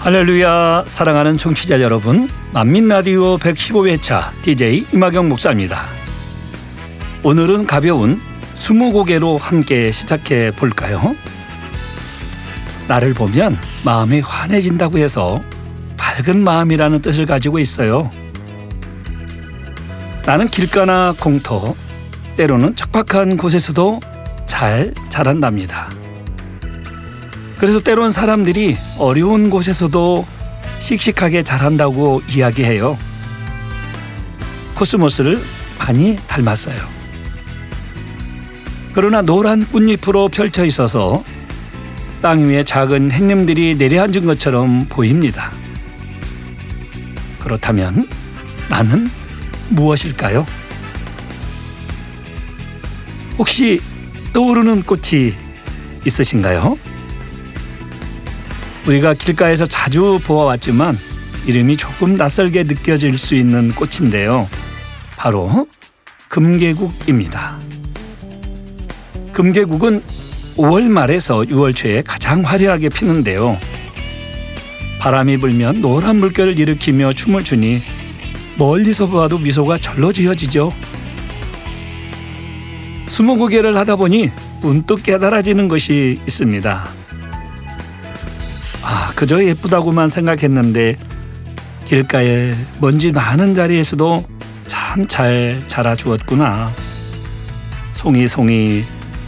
할렐루야. 사랑하는 청취자 여러분, 만민라디오 115회차 DJ 임하경 목사입니다. 오늘은 가벼운 20곡으로 함께 시작해 볼까요? 나를 보면 마음이 환해진다고 해서 밝은 마음이라는 뜻을 가지고 있어요. 나는 길가나 공터, 때로는 척박한 곳에서도 잘 자란답니다. 그래서 때론 사람들이 어려운 곳에서도 씩씩하게 자란다고 이야기해요. 코스모스를 많이 닮았어요. 그러나 노란 꽃잎으로 펼쳐 있어서 땅 위에 작은 햇님들이 내려앉은 것처럼 보입니다. 그렇다면 나는 무엇일까요? 혹시 떠오르는 꽃이 있으신가요? 우리가 길가에서 자주 보아왔지만 이름이 조금 낯설게 느껴질 수 있는 꽃인데요. 바로 금계국입니다. 금계국은 5월 말에서 6월 초에 가장 화려하게 피는데요. 바람이 불면 노란 물결을 일으키며 춤을 추니 멀리서 봐도 미소가 절로 지어지죠. 스무고개를 하다 보니 문득 깨달아지는 것이 있습니다. 그저 예쁘다고만 생각했는데 길가에 먼지 많은 자리에서도 참 잘 자라주었구나. 송이송이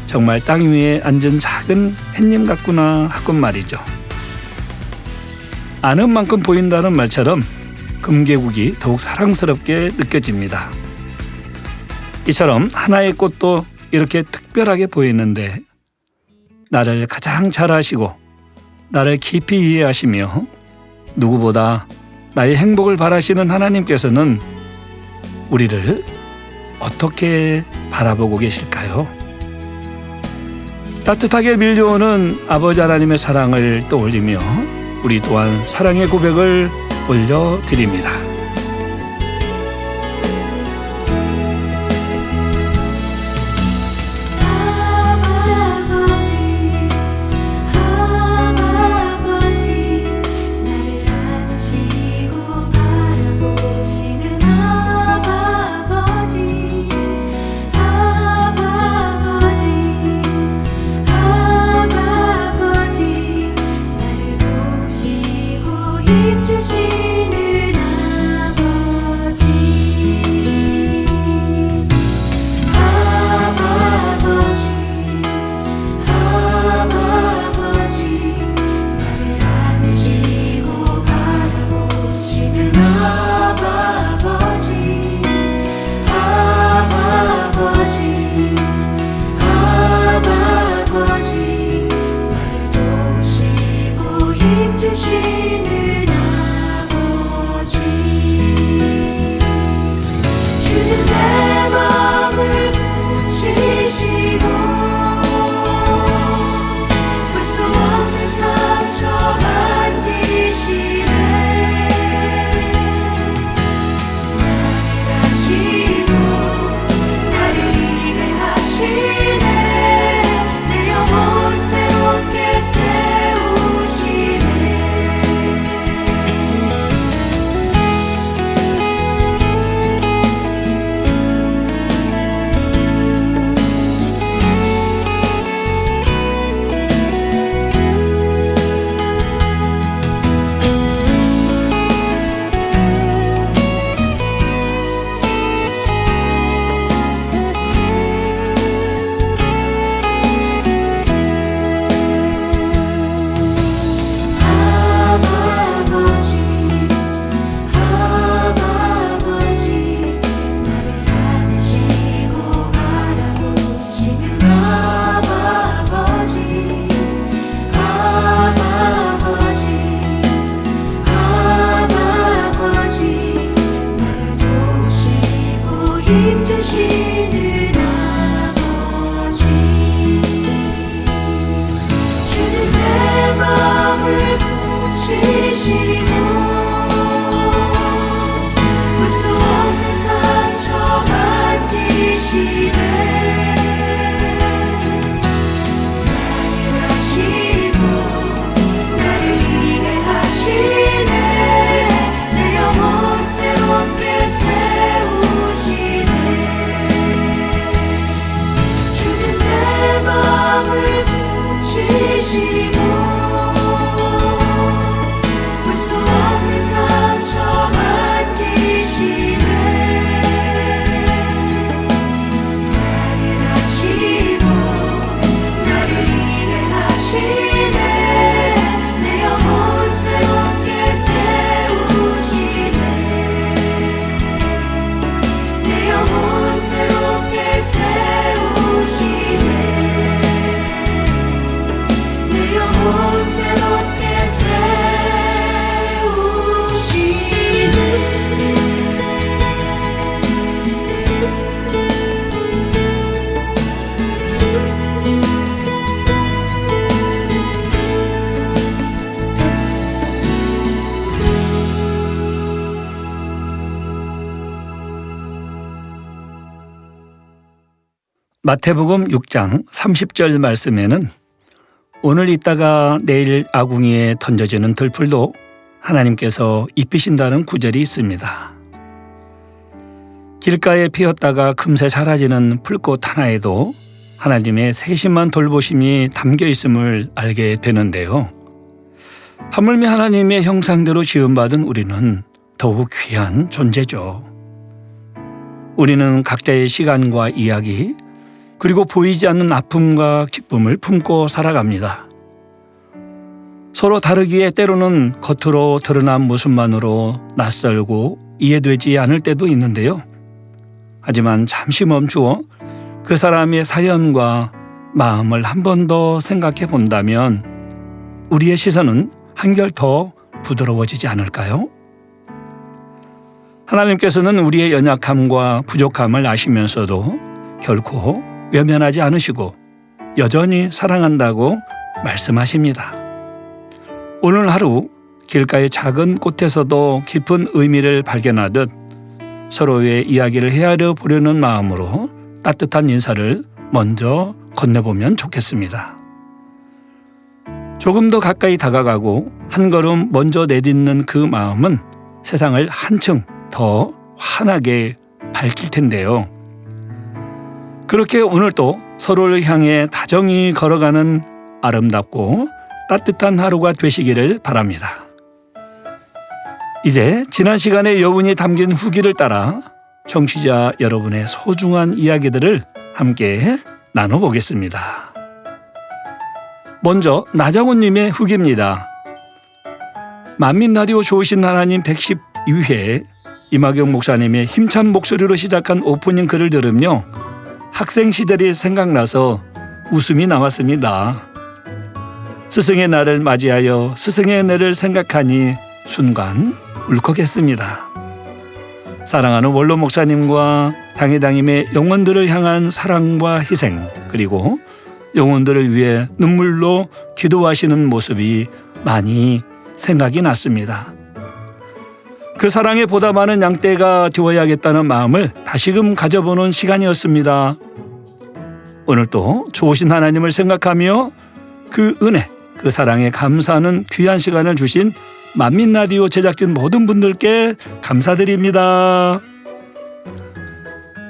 정말 땅 위에 앉은 작은 햇님 같구나 하건 말이죠. 아는 만큼 보인다는 말처럼 금계국이 더욱 사랑스럽게 느껴집니다. 이처럼 하나의 꽃도 이렇게 특별하게 보이는데 나를 가장 잘 아시고 나를 깊이 이해하시며 누구보다 나의 행복을 바라시는 하나님께서는 우리를 어떻게 바라보고 계실까요? 따뜻하게 밀려오는 아버지 하나님의 사랑을 떠올리며 우리 또한 사랑의 고백을 올려드립니다. 마태복음 6장 30절 말씀에는 오늘 있다가 내일 아궁이에 던져지는 들풀도 하나님께서 입히신다는 구절이 있습니다. 길가에 피었다가 금세 사라지는 풀꽃 하나에도 하나님의 세심한 돌보심이 담겨 있음을 알게 되는데요. 하물며 하나님의 형상대로 지음받은 우리는 더욱 귀한 존재죠. 우리는 각자의 시간과 이야기, 그리고 보이지 않는 아픔과 기쁨을 품고 살아갑니다. 서로 다르기에 때로는 겉으로 드러난 모습만으로 낯설고 이해되지 않을 때도 있는데요. 하지만 잠시 멈추어 그 사람의 사연과 마음을 한 번 더 생각해 본다면 우리의 시선은 한결 더 부드러워지지 않을까요? 하나님께서는 우리의 연약함과 부족함을 아시면서도 결코 외면하지 않으시고 여전히 사랑한다고 말씀하십니다. 오늘 하루 길가의 작은 꽃에서도 깊은 의미를 발견하듯 서로의 이야기를 헤아려 보려는 마음으로 따뜻한 인사를 먼저 건네보면 좋겠습니다. 조금 더 가까이 다가가고 한 걸음 먼저 내딛는 그 마음은 세상을 한층 더 환하게 밝힐 텐데요. 그렇게 오늘도 서로를 향해 다정히 걸어가는 아름답고 따뜻한 하루가 되시기를 바랍니다. 이제 지난 시간의 여운이 담긴 후기를 따라 청취자 여러분의 소중한 이야기들을 함께 나눠보겠습니다. 먼저 나정훈님의 후기입니다. 만민라디오 좋으신 하나님 112회 임학영 목사님의 힘찬 목소리로 시작한 오프닝 글을 들으며 학생 시절이 생각나서 웃음이 나왔습니다. 스승의 날을 맞이하여 스승의 은혜를 생각하니 순간 울컥했습니다. 사랑하는 원로 목사님과 당회당임의 영혼들을 향한 사랑과 희생, 그리고 영혼들을 위해 눈물로 기도하시는 모습이 많이 생각이 났습니다. 그 사랑에 보다 많은 양떼가 되어야겠다는 마음을 다시금 가져보는 시간이었습니다. 오늘도 좋으신 하나님을 생각하며 그 은혜, 그 사랑에 감사하는 귀한 시간을 주신 만민라디오 제작진 모든 분들께 감사드립니다.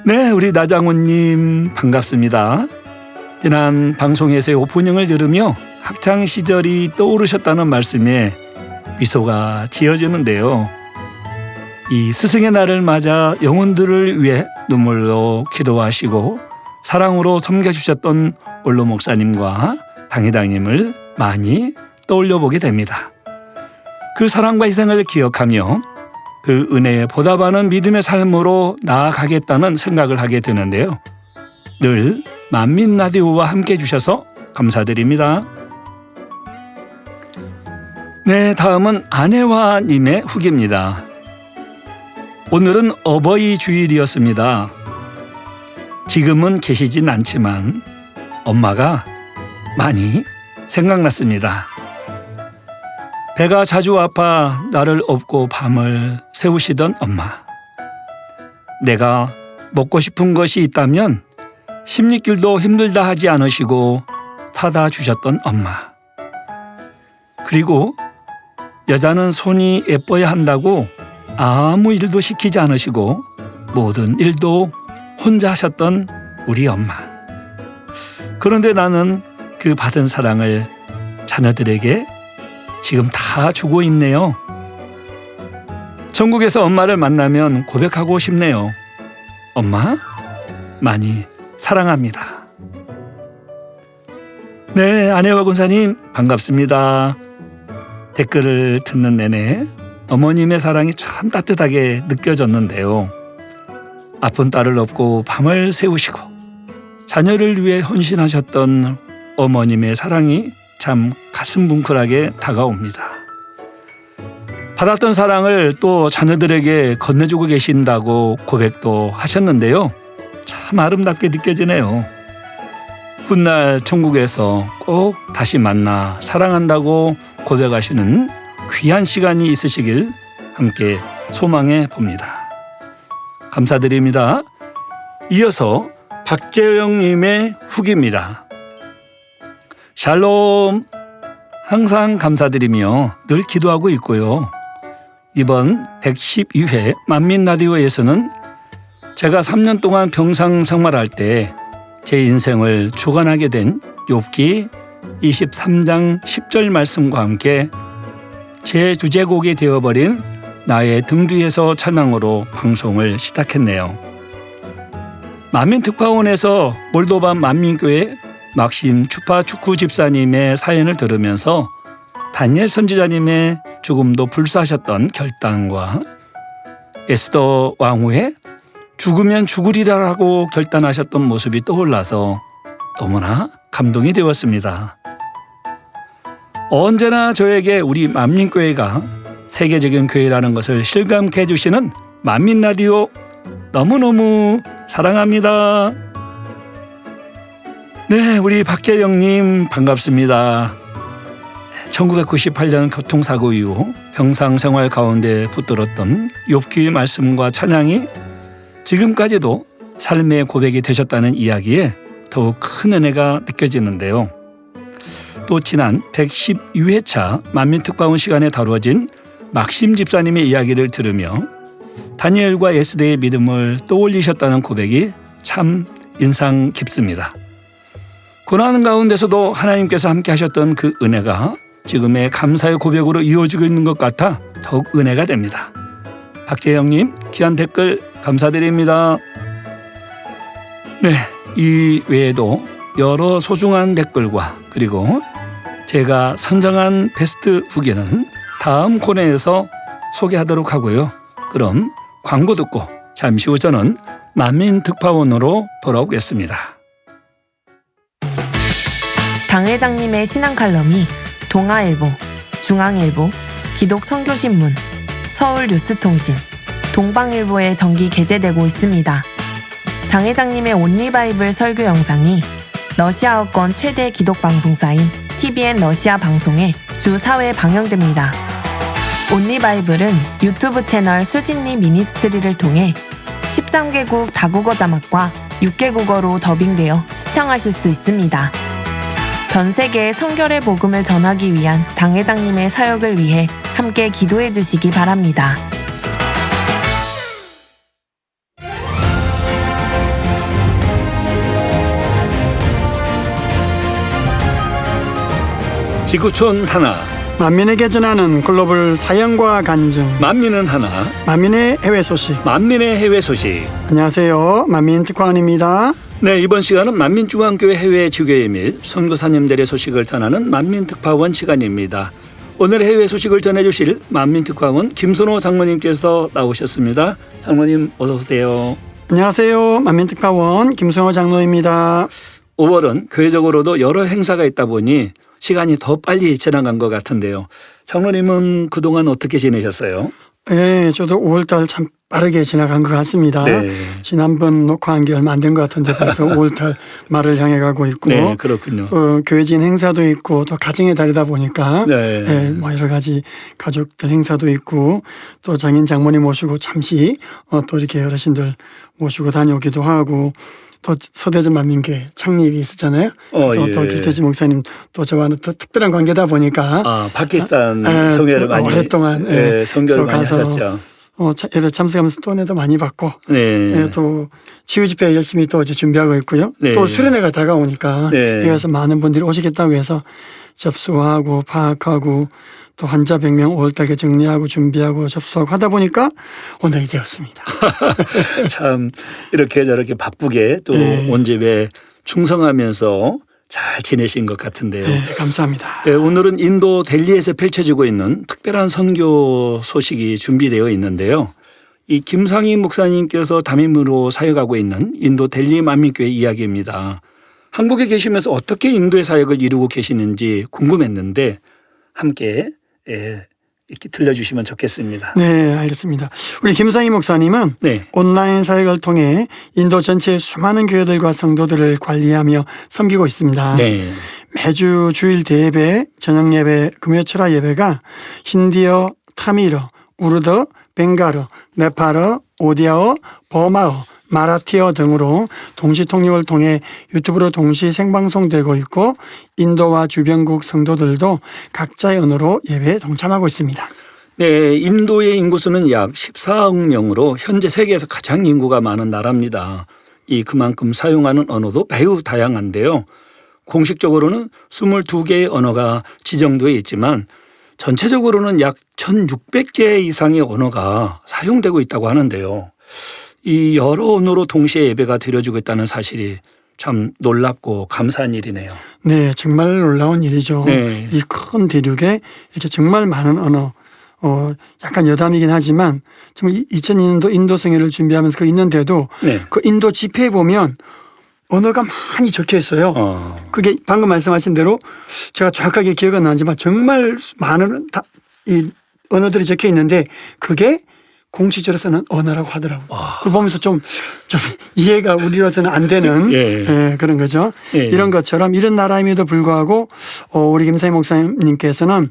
네, 우리 나장훈님 반갑습니다. 지난 방송에서의 오프닝을 들으며 학창시절이 떠오르셨다는 말씀에 미소가 지어지는데요. 이 스승의 날을 맞아 영혼들을 위해 눈물로 기도하시고 사랑으로 섬겨주셨던 원로 목사님과 당회당님을 많이 떠올려 보게 됩니다. 그 사랑과 희생을 기억하며 그 은혜에 보답하는 믿음의 삶으로 나아가겠다는 생각을 하게 되는데요. 늘 만민라디오와 함께 해주셔서 감사드립니다. 네, 다음은 아내와님의 후기입니다. 오늘은 어버이 주일이었습니다. 지금은 계시진 않지만 엄마가 많이 생각났습니다. 배가 자주 아파 나를 업고 밤을 새우시던 엄마. 내가 먹고 싶은 것이 있다면 십리길도 힘들다 하지 않으시고 사다 주셨던 엄마. 그리고 여자는 손이 예뻐야 한다고 아무 일도 시키지 않으시고 모든 일도 혼자 하셨던 우리 엄마. 그런데 나는 그 받은 사랑을 자녀들에게 지금 다 주고 있네요. 천국에서 엄마를 만나면 고백하고 싶네요. 엄마, 많이 사랑합니다. 네, 아내와 권사님 반갑습니다. 댓글을 듣는 내내 어머님의 사랑이 참 따뜻하게 느껴졌는데요. 아픈 딸을 업고 밤을 새우시고 자녀를 위해 헌신하셨던 어머님의 사랑이 참 가슴 뭉클하게 다가옵니다. 받았던 사랑을 또 자녀들에게 건네주고 계신다고 고백도 하셨는데요. 참 아름답게 느껴지네요. 훗날 천국에서 꼭 다시 만나 사랑한다고 고백하시는 귀한 시간이 있으시길 함께 소망해 봅니다. 감사드립니다. 이어서 박재영님의 후기입니다. 샬롬. 항상 감사드리며 늘 기도하고 있고요. 이번 112회 만민라디오에서는 제가 3년 동안 병상 생활할 때 제 인생을 주관하게 된 욥기 23장 10절 말씀과 함께 제 주제곡이 되어버린 나의 등 뒤에서 찬양으로 방송을 시작했네요. 만민특파원에서 몰도바 만민교회 막심 추파 축구 집사님의 사연을 들으면서 다니엘 선지자님의 죽음도 불사하셨던 결단과 에스더 왕후의 죽으면 죽으리라고 결단하셨던 모습이 떠올라서 너무나 감동이 되었습니다. 언제나 저에게 우리 만민교회가 세계적인 교회라는 것을 실감케 해주시는 만민라디오 너무너무 사랑합니다. 네, 우리 박재영님 반갑습니다. 1998년 교통사고 이후 병상생활 가운데 붙들었던 욥기의 말씀과 찬양이 지금까지도 삶의 고백이 되셨다는 이야기에 더욱 큰 은혜가 느껴지는데요. 또 지난 112회차 만민특파원 시간에 다루어진 막심 집사님의 이야기를 들으며 다니엘과 에스더의 믿음을 떠올리셨다는 고백이 참 인상 깊습니다. 고난 가운데서도 하나님께서 함께 하셨던 그 은혜가 지금의 감사의 고백으로 이어지고 있는 것 같아 더욱 은혜가 됩니다. 박재영님 귀한 댓글 감사드립니다. 네, 이 외에도 여러 소중한 댓글과 그리고 제가 선정한 베스트 후기는 다음 코너에서 소개하도록 하고요. 그럼 광고 듣고 잠시 후 저는 만민특파원으로 돌아오겠습니다. 당 회장님의 신앙 칼럼이 동아일보, 중앙일보, 기독선교신문, 서울뉴스통신, 동방일보에 정기 게재되고 있습니다. 당 회장님의 온리바이블 설교 영상이 러시아어권 최대 기독방송사인 TBN 러시아 방송에 주 4회 방영됩니다. 온리바이블은 유튜브 채널 수진리 미니스트리를 통해 13개국 다국어 자막과 6개 국어로 더빙되어 시청하실 수 있습니다. 전 세계에 성결의 복음을 전하기 위한 당 회장님의 사역을 위해 함께 기도해 주시기 바랍니다. 지구촌 하나, 만민에게 전하는 글로벌 사연과 간증, 만민은 하나, 만민의 해외 소식. 만민의 해외 소식. 안녕하세요, 만민특파원입니다. 네, 이번 시간은 만민중앙교회 해외 주교회 및 선교사님들의 소식을 전하는 만민특파원 시간입니다. 오늘 해외 소식을 전해주실 만민특파원 김선호 장로님께서 나오셨습니다. 장로님 어서 오세요. 안녕하세요, 만민특파원 김성호 장로입니다. 5월은 교회적으로도 여러 행사가 있다 보니 시간이 더 빨리 지나간 것 같은데요. 장로님은 그동안 어떻게 지내셨어요? 네, 저도 5월달 참 빠르게 지나간 것 같습니다. 네. 지난번 녹화한 게 얼마 안 된 것 같은데 벌써 5월달 말을 향해 가고 있고, 네, 그렇군요. 또 교회진 행사도 있고 또 가정의 달이다 보니까 네. 네, 뭐 여러 가지 가족들 행사도 있고 또 장인 장모님 모시고 잠시 또 이렇게 어르신들 모시고 다녀오기도 하고 또 서대전 만민교회 창립이 있었잖아요. 그래서 예. 또 길태지 목사님 또 저와는 또 특별한 관계다 보니까 파키스탄 성회를 많이 오랫동안 선교를 많이 가서 하셨죠. 예배 참석하면서 또 은혜도 많이 받고 네. 또 치유 집회 열심히 또 이제 준비하고 있고요. 네. 또 수련회가 다가오니까 네. 여기서 많은 분들이 오시겠다고 해서 접수하고 파악하고 또 환자 100명 5월달에 정리하고 준비하고 접수하고 하다 보니까 오늘이 되었습니다. 참 이렇게 저렇게 바쁘게 또 온 집에 충성하면서 잘 지내신 것 같은데요. 네, 감사합니다. 네, 오늘은 인도 델리에서 펼쳐지고 있는 특별한 선교 소식이 준비되어 있는데요. 이 김상희 목사님께서 담임으로 사역하고 있는 인도 델리 만민교회 이야기입니다. 한국에 계시면서 어떻게 인도의 사역을 이루고 계시는지 궁금했는데 함께 이렇게 들려주시면 좋겠습니다. 네, 알겠습니다. 우리 김상희 목사님은 네. 온라인 사역을 통해 인도 전체의 수많은 교회들과 성도들을 관리하며 섬기고 있습니다. 네. 매주 주일 대예배, 저녁 예배, 금요 철야 예배가 힌디어, 타밀어, 우르드, 벵갈어, 네팔어, 오디아어, 버마어, 마라티어 등으로 동시 통역을 통해 유튜브로 동시 생방송되고 있고 인도와 주변국 성도들도 각자의 언어로 예배에 동참하고 있습니다. 네, 인도의 인구수는 약 14억 명으로 현재 세계에서 가장 인구가 많은 나라입니다. 그만큼 사용하는 언어도 매우 다양한데요. 공식적으로는 22개의 언어가 지정되어 있지만 전체적으로는 약 1,600개 이상의 언어가 사용되고 있다고 하는데요. 이 여러 언어로 동시에 예배가 드려지고 있다는 사실이 참 놀랍고 감사한 일이네요. 네, 정말 놀라운 일이죠. 네. 이 큰 대륙에 이렇게 정말 많은 언어, 약간 여담이긴 하지만 좀 2002년도 인도 성회를 준비하면서 그 있는데도 네. 그 인도 집회에 보면 언어가 많이 적혀 있어요. 그게 방금 말씀하신 대로 제가 정확하게 기억은 안 나지만 정말 많은 이 언어들이 적혀 있는데 그게 공식적으로서는 언어라고 하더라고요. 그걸 보면서 좀 이해가 우리로서는 안 되는 예. 그런 거죠. 예. 이런 것처럼 이런 나라임에도 불구하고 우리 김상희 목사님께서는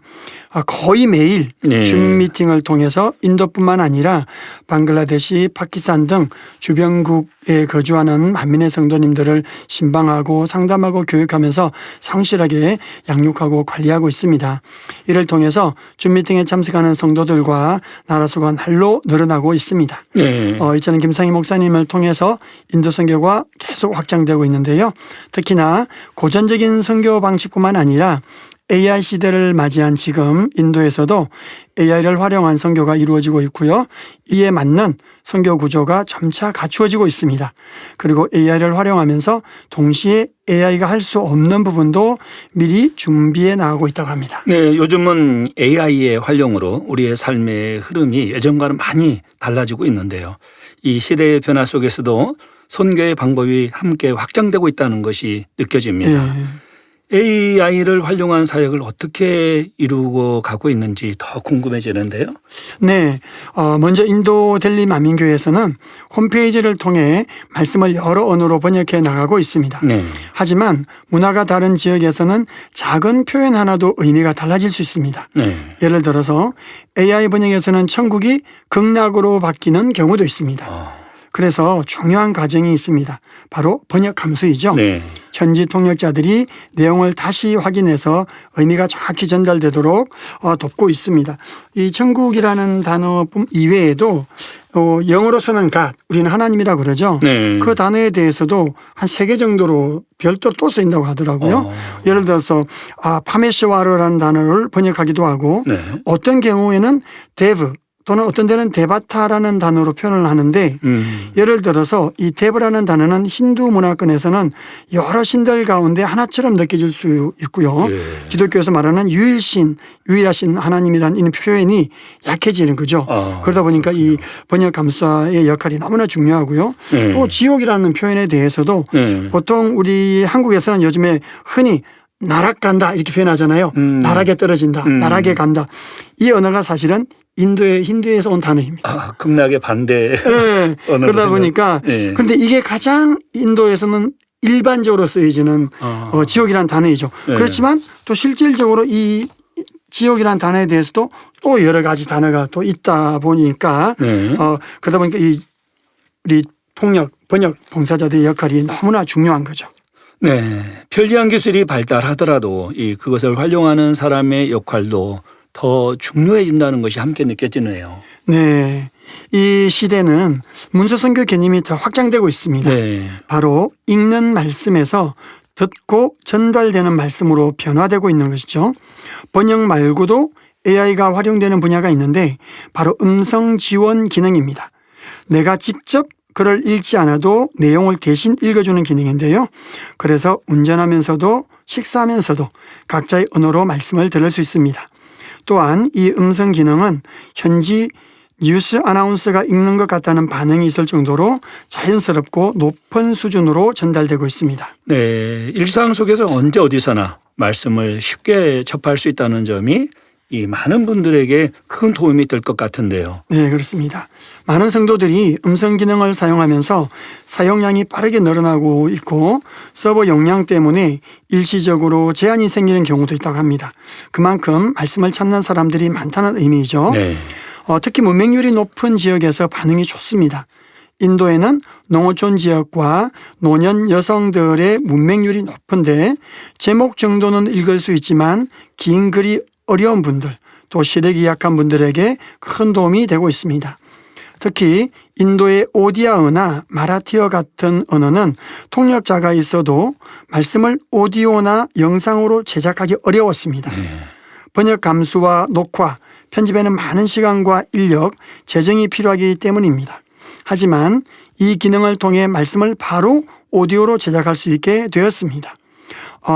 거의 매일 네. 줌 미팅을 통해서 인도뿐만 아니라 방글라데시, 파키스탄 등 주변국에 거주하는 만민의 성도님들을 신방하고 상담하고 교육하면서 성실하게 양육하고 관리하고 있습니다. 이를 통해서 줌 미팅에 참석하는 성도들과 나라 수가 날로 늘어나고 있습니다. 네. 이제는 김상희 목사님을 통해서 인도 선교가 계속 확장되고 있는데요. 특히나 고전적인 선교 방식뿐만 아니라 AI 시대를 맞이한 지금 인도에서도 AI를 활용한 선교가 이루어지고 있고요. 이에 맞는 선교 구조가 점차 갖추어지고 있습니다. 그리고 AI를 활용하면서 동시에 AI가 할 수 없는 부분도 미리 준비해 나가고 있다고 합니다. 네, 요즘은 AI의 활용으로 우리의 삶의 흐름이 예전과는 많이 달라지고 있는데요. 이 시대의 변화 속에서도 선교의 방법이 함께 확장되고 있다는 것이 느껴집니다. 네. AI를 활용한 사역을 어떻게 이루고 가고 있는지 더 궁금해지는데요. 네. 먼저 인도 델리 만민교회에서는 홈페이지를 통해 말씀을 여러 언어로 번역해 나가고 있습니다. 네. 하지만 문화가 다른 지역에서는 작은 표현 하나도 의미가 달라질 수 있습니다. 네. 예를 들어서 AI 번역에서는 천국이 극락으로 바뀌는 경우도 있습니다. 그래서 중요한 과정이 있습니다. 바로 번역 함수이죠. 네. 현지 통역자들이 내용을 다시 확인해서 의미가 정확히 전달되도록 돕고 있습니다. 이 천국이라는 단어 이외에도 영어로서는 God, 우리는 하나님이라고 그러죠. 네. 그 단어에 대해서도 한 3개 정도로 별도로 또 쓰인다고 하더라고요. 예를 들어서 파메시와르라는 단어를 번역하기도 하고 네. 어떤 경우에는 데브 또는 어떤 데는 데바타라는 단어로 표현을 하는데 예를 들어서 이 데브라는 단어는 힌두 문화권에서는 여러 신들 가운데 하나처럼 느껴질 수 있고요. 예. 기독교에서 말하는 유일하신 하나님이라는 이 표현이 약해지는 거죠. 그러다 보니까 이 번역 감사의 역할이 너무나 중요하고요. 네. 또 지옥이라는 표현에 대해서도 네. 보통 우리 한국에서는 요즘에 흔히 나락 간다 이렇게 표현하잖아요. 나락에 떨어진다. 나락에 간다. 이 언어가 사실은 인도의 힌두에서 온 단어입니다. 극락의 반대. 네. 그러다 보니까 네. 그런데 이게 가장 인도에서는 일반적으로 쓰여지는 지옥이라는 단어이죠. 네. 그렇지만 또 실질적으로 이 지옥이라는 단어에 대해서도 또 여러 가지 단어가 또 있다 보니까 네. 그러다 보니까 우리 번역 봉사자들의 역할이 너무나 중요한 거죠. 네. 편리한 기술이 발달하더라도 그것을 활용하는 사람의 역할도 더 중요해진다는 것이 함께 느껴지네요. 네. 이 시대는 문서 선교 개념이 더 확장되고 있습니다. 네. 바로 읽는 말씀에서 듣고 전달되는 말씀으로 변화되고 있는 것이죠. 번역 말고도 AI가 활용되는 분야가 있는데 바로 음성 지원 기능입니다. 내가 직접 글을 읽지 않아도 내용을 대신 읽어주는 기능인데요. 그래서 운전하면서도 식사하면서도 각자의 언어로 말씀을 들을 수 있습니다. 또한 이 음성 기능은 현지 뉴스 아나운서가 읽는 것 같다는 반응이 있을 정도로 자연스럽고 높은 수준으로 전달되고 있습니다. 네. 일상 속에서 언제 어디서나 말씀을 쉽게 접할 수 있다는 점이 많은 분들에게 큰 도움이 될 것 같은데요. 네, 그렇습니다. 많은 성도들이 음성 기능을 사용하면서 사용량이 빠르게 늘어나고 있고 서버 용량 때문에 일시적으로 제한이 생기는 경우도 있다고 합니다. 그만큼 말씀을 찾는 사람들이 많다는 의미이죠. 네. 특히 문맹률이 높은 지역에서 반응이 좋습니다. 인도에는 농어촌 지역과 노년 여성들의 문맹률이 높은데 제목 정도는 읽을 수 있지만 긴 글이 어려운 분들 또 시력이 약한 분들에게 큰 도움이 되고 있습니다. 특히 인도의 오디아어나 마라티어 같은 언어는 통역자가 있어도 말씀을 오디오나 영상으로 제작하기 어려웠습니다. 번역 감수와 녹화, 편집에는 많은 시간과 인력, 재정이 필요하기 때문입니다. 하지만 이 기능을 통해 말씀을 바로 오디오로 제작할 수 있게 되었습니다.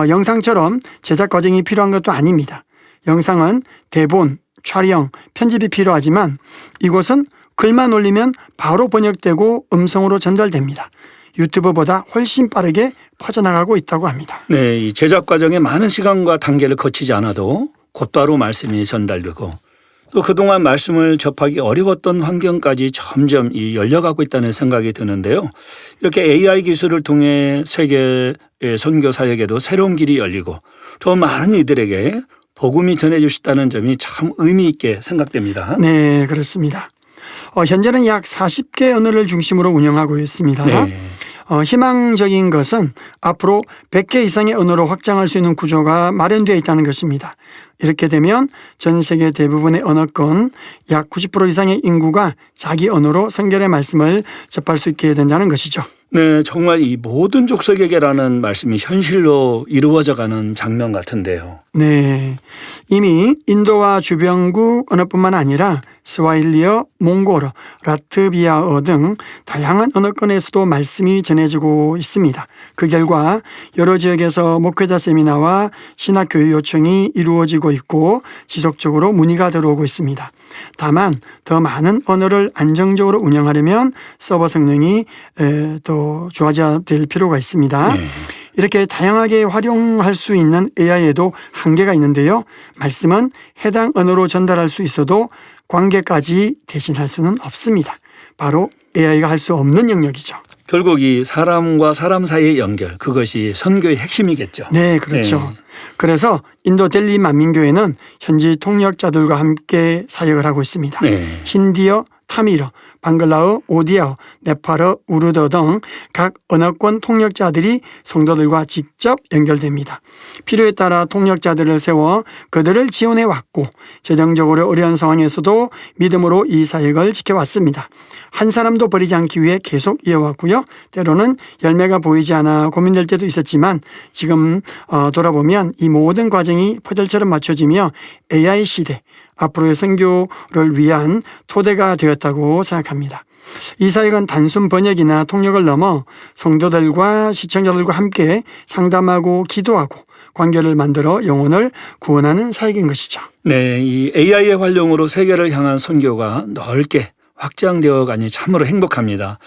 영상처럼 제작 과정이 필요한 것도 아닙니다. 영상은 대본, 촬영, 편집이 필요하지만 이곳은 글만 올리면 바로 번역되고 음성으로 전달됩니다. 유튜브보다 훨씬 빠르게 퍼져나가고 있다고 합니다. 네, 이 제작 과정에 많은 시간과 단계를 거치지 않아도 곧바로 말씀이 전달되고 또 그동안 말씀을 접하기 어려웠던 환경까지 점점 열려가고 있다는 생각이 드는데요. 이렇게 AI 기술을 통해 세계의 선교 사역에도 새로운 길이 열리고 더 많은 이들에게 복음이 전해질 수 있다는 점이 참 의미 있게 생각됩니다. 네, 그렇습니다. 현재는 약 40개 언어를 중심으로 운영하고 있습니다. 네. 희망적인 것은 앞으로 100개 이상의 언어로 확장할 수 있는 구조가 마련되어 있다는 것입니다. 이렇게 되면 전 세계 대부분의 언어권 약 90% 이상의 인구가 자기 언어로 성경의 말씀을 접할 수 있게 된다는 것이죠. 네, 정말 이 모든 족속에게라는 말씀이 현실로 이루어져가는 장면 같은데요. 네, 이미 인도와 주변국 언어뿐만 아니라 스와힐리어, 몽골어, 라트비아어 등 다양한 언어권에서도 말씀이 전해지고 있습니다. 그 결과 여러 지역에서 목회자 세미나와 신학교육 요청이 이루어지고 있고 지속적으로 문의가 들어오고 있습니다. 다만 더 많은 언어를 안정적으로 운영하려면 서버 성능이 더 좋아져야 될 필요가 있습니다. 네. 이렇게 다양하게 활용할 수 있는 AI에도 한계가 있는데요. 말씀은 해당 언어로 전달할 수 있어도 관계까지 대신할 수는 없습니다. 바로 AI가 할 수 없는 영역이죠. 결국 이 사람과 사람 사이의 연결, 그것이 선교의 핵심이겠죠. 네, 그렇죠. 네. 그래서 인도 델리 만민교회는 현지 통역자들과 함께 사역을 하고 있습니다. 네. 힌디어, 타밀어, 방글라어, 오디아어, 네팔어, 우르드 등 각 언어권 통역자들이 성도들과 직접 연결됩니다. 필요에 따라 통역자들을 세워 그들을 지원해 왔고 재정적으로 어려운 상황에서도 믿음으로 이 사역을 지켜왔습니다. 한 사람도 버리지 않기 위해 계속 이어왔고요. 때로는 열매가 보이지 않아 고민될 때도 있었지만 지금 돌아보면 이 모든 과정이 퍼즐처럼 맞춰지며 AI 시대 앞으로의 선교를 위한 토대가 되었다고 생각합니다. 이 사역은 단순 번역이나 통역을 넘어 성도들과 시청자들과 함께 상담하고 기도하고 관계를 만들어 영혼을 구원하는 사역인 것이죠. 네, 이 AI의 활용으로 세계를 향한 선교가 넓게 확장되어 가니 참으로 행복합니다.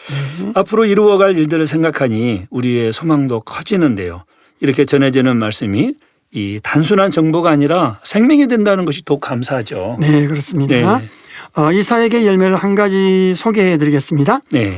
앞으로 이루어갈 일들을 생각하니 우리의 소망도 커지는데요. 이렇게 전해지는 말씀이 이 단순한 정보가 아니라 생명이 된다는 것이 더 감사하죠. 네, 그렇습니다. 네. 이 사역의 열매를 한 가지 소개해 드리겠습니다. 네.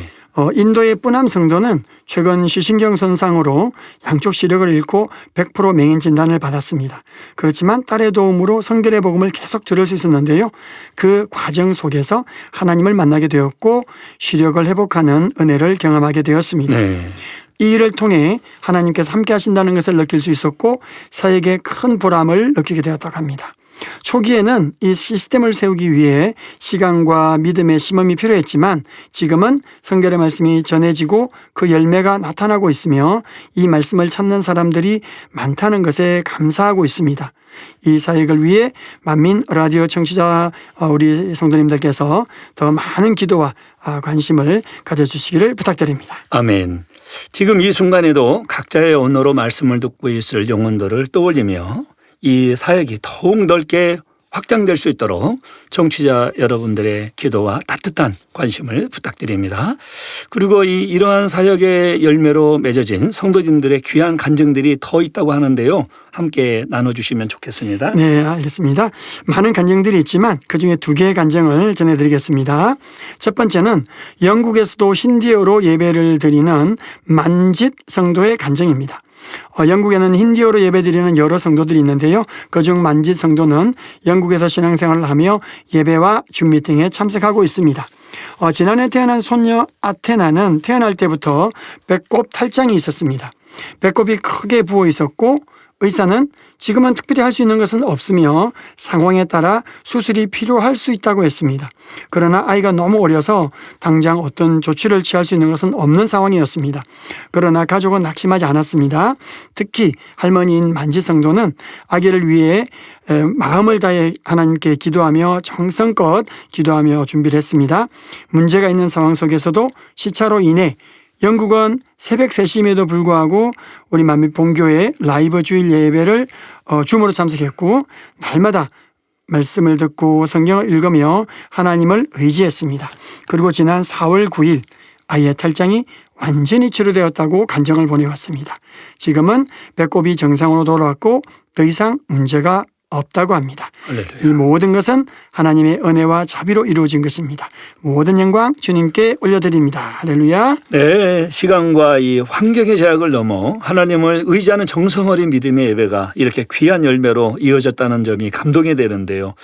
인도의 뿌남 성도는 최근 시신경 손상으로 양쪽 시력을 잃고 100% 맹인 진단을 받았습니다. 그렇지만 딸의 도움으로 성결의 복음을 계속 들을 수 있었는데요. 그 과정 속에서 하나님을 만나게 되었고 시력을 회복하는 은혜를 경험하게 되었습니다. 네. 이 일을 통해 하나님께서 함께 하신다는 것을 느낄 수 있었고 사역의 큰 보람을 느끼게 되었다고 합니다. 초기에는 이 시스템을 세우기 위해 시간과 믿음의 심음이 필요했지만 지금은 성결의 말씀이 전해지고 그 열매가 나타나고 있으며 이 말씀을 찾는 사람들이 많다는 것에 감사하고 있습니다. 이 사역을 위해 만민 라디오 청취자 우리 성도님들께서 더 많은 기도와 관심을 가져주시기를 부탁드립니다. 아멘. 지금 이 순간에도 각자의 언어로 말씀을 듣고 있을 영혼들을 떠올리며 이 사역이 더욱 넓게 확장될 수 있도록 청취자 여러분들의 기도와 따뜻한 관심을 부탁드립니다. 그리고 이러한 사역의 열매로 맺어진 성도님들의 귀한 간증들이 더 있다고 하는데요. 함께 나눠주시면 좋겠습니다. 네, 알겠습니다. 많은 간증들이 있지만 그중에 2개의 간증을 전해드리겠습니다. 첫 번째는 영국에서도 힌디어로 예배를 드리는 만짓 성도의 간증입니다. 영국에는 힌디어로 예배드리는 여러 성도들이 있는데요. 그중 만짓 성도는 영국에서 신앙생활을 하며 예배와 줌미팅에 참석하고 있습니다. 지난해 태어난 손녀 아테나는 태어날 때부터 배꼽 탈장이 있었습니다. 배꼽이 크게 부어 있었고 의사는 지금은 특별히 할 수 있는 것은 없으며 상황에 따라 수술이 필요할 수 있다고 했습니다. 그러나 아이가 너무 어려서 당장 어떤 조치를 취할 수 있는 것은 없는 상황이었습니다. 그러나 가족은 낙심하지 않았습니다. 특히 할머니인 만지 성도는 아기를 위해 마음을 다해 하나님께 기도하며 정성껏 기도하며 준비를 했습니다. 문제가 있는 상황 속에서도 시차로 인해 영국은 새벽 3시임에도 불구하고 우리 만미 본교회 라이브 주일 예배를 줌으로 참석했고 날마다 말씀을 듣고 성경을 읽으며 하나님을 의지했습니다. 그리고 지난 4월 9일 아이의 탈장이 완전히 치료되었다고 간증을 보내왔습니다. 지금은 배꼽이 정상으로 돌아왔고 더 이상 문제가 없다고 합니다. 할렐루야. 이 모든 것은 하나님의 은혜와 자비로 이루어진 것입니다. 모든 영광 주님께 올려드립니다. 할렐루야. 네, 시간과 이 환경의 제약을 넘어 하나님을 의지하는 정성 어린 믿음의 예배가 이렇게 귀한 열매로 이어졌다는 점이 감동이 되는데요.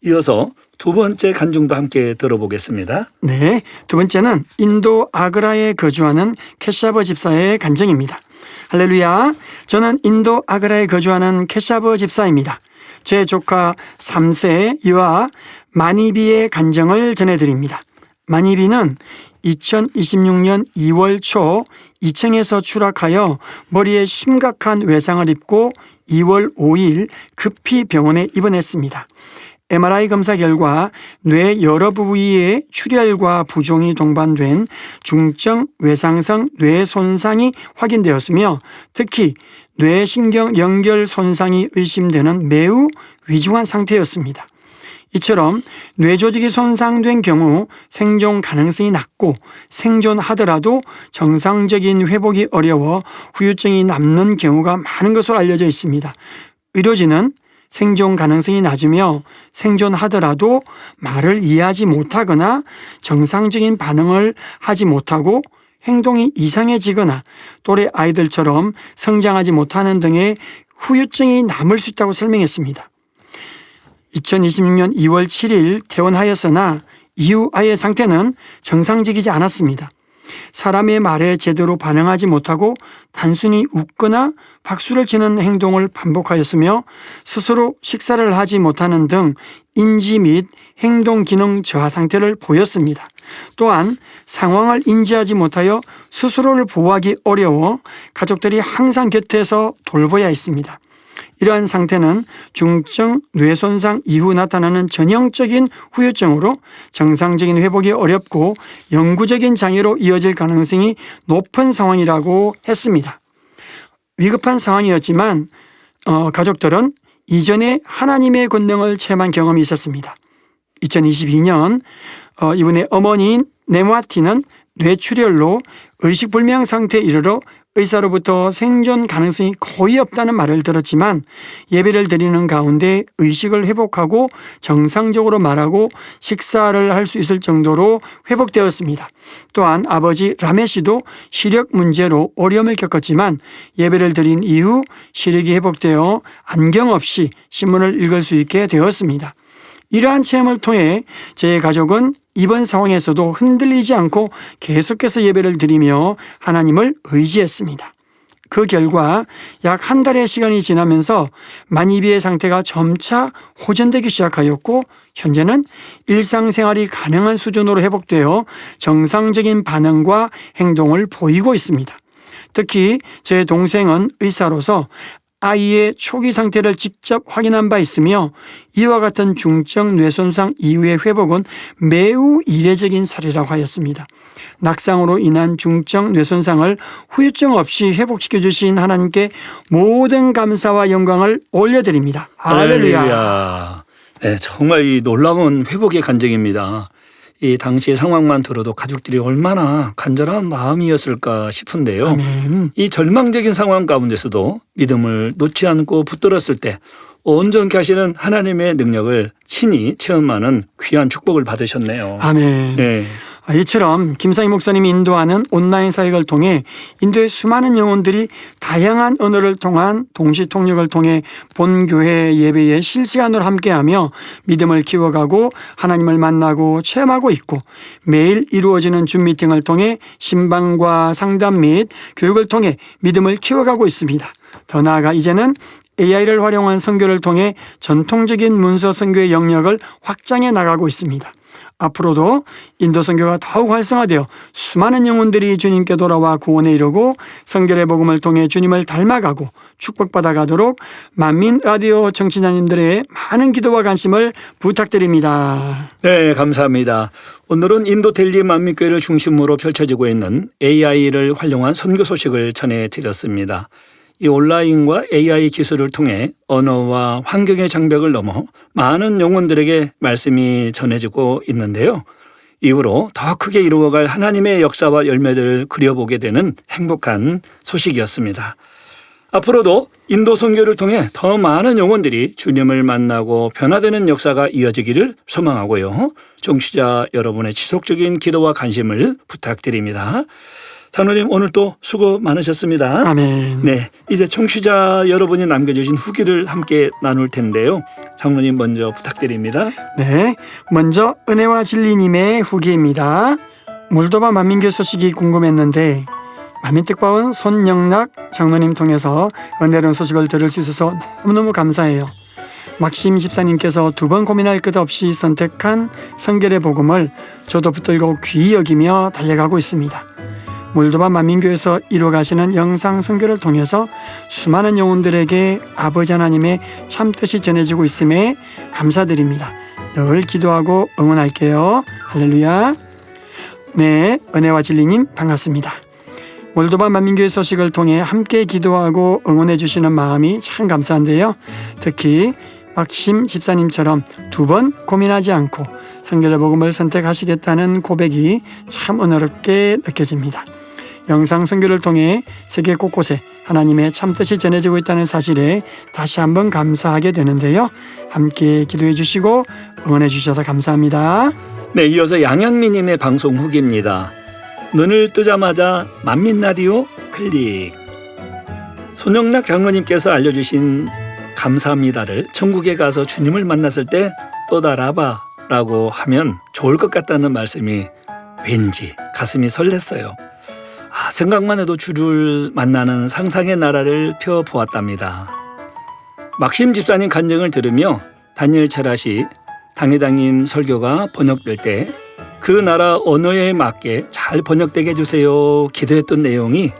이어서 두 번째 간증도 함께 들어보겠습니다. 네, 두 번째는 인도 아그라에 거주하는 캐샤버 집사의 간증입니다. 할렐루야. 저는 인도 아그라에 거주하는 캐샤버 집사입니다. 제 조카 3세 유아 마니비의 간증을 전해드립니다. 마니비는 2026년 2월 초 2층에서 추락하여 머리에 심각한 외상을 입고 2월 5일 급히 병원에 입원했습니다. MRI 검사 결과 뇌 여러 부위에 출혈과 부종이 동반된 중증 외상성 뇌 손상이 확인되었으며 특히 뇌신경 연결 손상이 의심되는 매우 위중한 상태였습니다. 이처럼 뇌조직이 손상된 경우 생존 가능성이 낮고 생존하더라도 정상적인 회복이 어려워 후유증이 남는 경우가 많은 것으로 알려져 있습니다. 의료진은 생존 가능성이 낮으며 생존하더라도 말을 이해하지 못하거나 정상적인 반응을 하지 못하고 행동이 이상해지거나 또래 아이들처럼 성장하지 못하는 등의 후유증이 남을 수 있다고 설명했습니다. 2026년 2월 7일 퇴원하였으나 이후 아이의 상태는 정상적이지 않았습니다. 사람의 말에 제대로 반응하지 못하고 단순히 웃거나 박수를 치는 행동을 반복하였으며 스스로 식사를 하지 못하는 등 인지 및 행동 기능 저하 상태를 보였습니다. 또한 상황을 인지하지 못하여 스스로를 보호하기 어려워 가족들이 항상 곁에서 돌봐야 했습니다. 이러한 상태는 중증 뇌손상 이후 나타나는 전형적인 후유증으로 정상적인 회복이 어렵고 영구적인 장애로 이어질 가능성이 높은 상황이라고 했습니다. 위급한 상황이었지만 가족들은 이전에 하나님의 권능을 체험한 경험이 있었습니다. 2022년 이분의 어머니인 네마티는 뇌출혈로 의식불명 상태에 이르러 의사로부터 생존 가능성이 거의 없다는 말을 들었지만 예배를 드리는 가운데 의식을 회복하고 정상적으로 말하고 식사를 할 수 있을 정도로 회복되었습니다. 또한 아버지 라메 씨도 시력 문제로 어려움을 겪었지만 예배를 드린 이후 시력이 회복되어 안경 없이 신문을 읽을 수 있게 되었습니다. 이러한 체험을 통해 제 가족은 이번 상황에서도 흔들리지 않고 계속해서 예배를 드리며 하나님을 의지했습니다. 그 결과 약 한 달의 시간이 지나면서 마니비의 상태가 점차 호전되기 시작하였고 현재는 일상생활이 가능한 수준으로 회복되어 정상적인 반응과 행동을 보이고 있습니다. 특히 제 동생은 의사로서 아이의 초기 상태를 직접 확인한 바 있으며 이와 같은 중증 뇌손상 이후의 회복은 매우 이례적인 사례라고 하였습니다. 낙상으로 인한 중증 뇌손상을 후유증 없이 회복시켜 주신 하나님께 모든 감사와 영광을 올려드립니다. 할렐루야. 네, 정말 이 놀라운 회복의 간증입니다. 이 당시의 상황만 들어도 가족들이 얼마나 간절한 마음이었을까 싶은데요. 아멘. 이 절망적인 상황 가운데서도 믿음을 놓지 않고 붙들었을 때 온전케 하시는 하나님의 능력을 친히 체험하는 귀한 축복을 받으셨네요. 아멘. 네. 이처럼 김상희 목사님이 인도하는 온라인 사역을 통해 인도의 수많은 영혼들이 다양한 언어를 통한 동시 통역을 통해 본교회 예배에 실시간으로 함께하며 믿음을 키워가고 하나님을 만나고 체험하고 있고, 매일 이루어지는 줌 미팅을 통해 신방과 상담 및 교육을 통해 믿음을 키워가고 있습니다. 더 나아가 이제는 AI를 활용한 선교를 통해 전통적인 문서 선교의 영역을 확장해 나가고 있습니다. 앞으로도 인도 선교가 더욱 활성화되어 수많은 영혼들이 주님께 돌아와 구원에 이르고 성결의 복음을 통해 주님을 닮아가고 축복받아 가도록 만민 라디오 청취자님들의 많은 기도와 관심을 부탁드립니다. 네, 감사합니다. 오늘은 인도 델리 만민교회를 중심으로 펼쳐지고 있는 AI를 활용한 선교 소식을 전해드렸습니다. 이 온라인과 AI 기술을 통해 언어와 환경의 장벽을 넘어 많은 영혼들에게 말씀이 전해지고 있는데요. 이후로 더 크게 이루어갈 하나님의 역사와 열매들을 그려보게 되는 행복한 소식이었습니다. 앞으로도 인도 선교를 통해 더 많은 영혼들이 주님을 만나고 변화되는 역사가 이어지기를 소망하고요. 청취자 여러분의 지속적인 기도와 관심을 부탁드립니다. 장로님, 오늘 또 수고 많으셨습니다. 아멘. 네, 이제 청취자 여러분이 남겨주신 후기를 함께 나눌 텐데요. 장로님 먼저 부탁드립니다. 네, 먼저 은혜와 진리님의 후기입니다. 몰도바 만민교 소식이 궁금했는데 만민특파원 손영락 장로님 통해서 은혜로운 소식을 들을 수 있어서 너무너무 감사해요. 막심 집사님께서 두 번 고민할 것 없이 선택한 성결의 복음을 저도 붙들고 귀히 여기며 달려가고 있습니다. 몰도바 만민교에서 이루어가시는 영상 선교를 통해서 수많은 영혼들에게 아버지 하나님의 참뜻이 전해지고 있음에 감사드립니다. 늘 기도하고 응원할게요. 할렐루야. 네, 은혜와 진리님 반갑습니다. 몰도바 만민교회 소식을 통해 함께 기도하고 응원해 주시는 마음이 참 감사한데요. 특히 막심 집사님처럼 두 번 고민하지 않고 성결의 복음을 선택하시겠다는 고백이 참 은혜롭게 느껴집니다. 영상 선교를 통해 세계 곳곳에 하나님의 참뜻이 전해지고 있다는 사실에 다시 한번 감사하게 되는데요. 함께 기도해 주시고 응원해 주셔서 감사합니다. 네, 이어서 양양미님의 방송 후기입니다. 눈을 뜨자마자 만민라디오 클릭. 손영락 장로님께서 알려주신 감사합니다를 천국에 가서 주님을 만났을 때 또 달아봐 라고 하면 좋을 것 같다는 말씀이 왠지 가슴이 설렜어요. 생각만 해도 주를 만나는 상상의 나라를 펴보았답니다. 막심 집사님 간증을 들으며 다니엘 체라시 당회장님 설교가 번역될 때 그 나라 언어에 맞게 잘 번역되게 해주세요 기도했던 내용이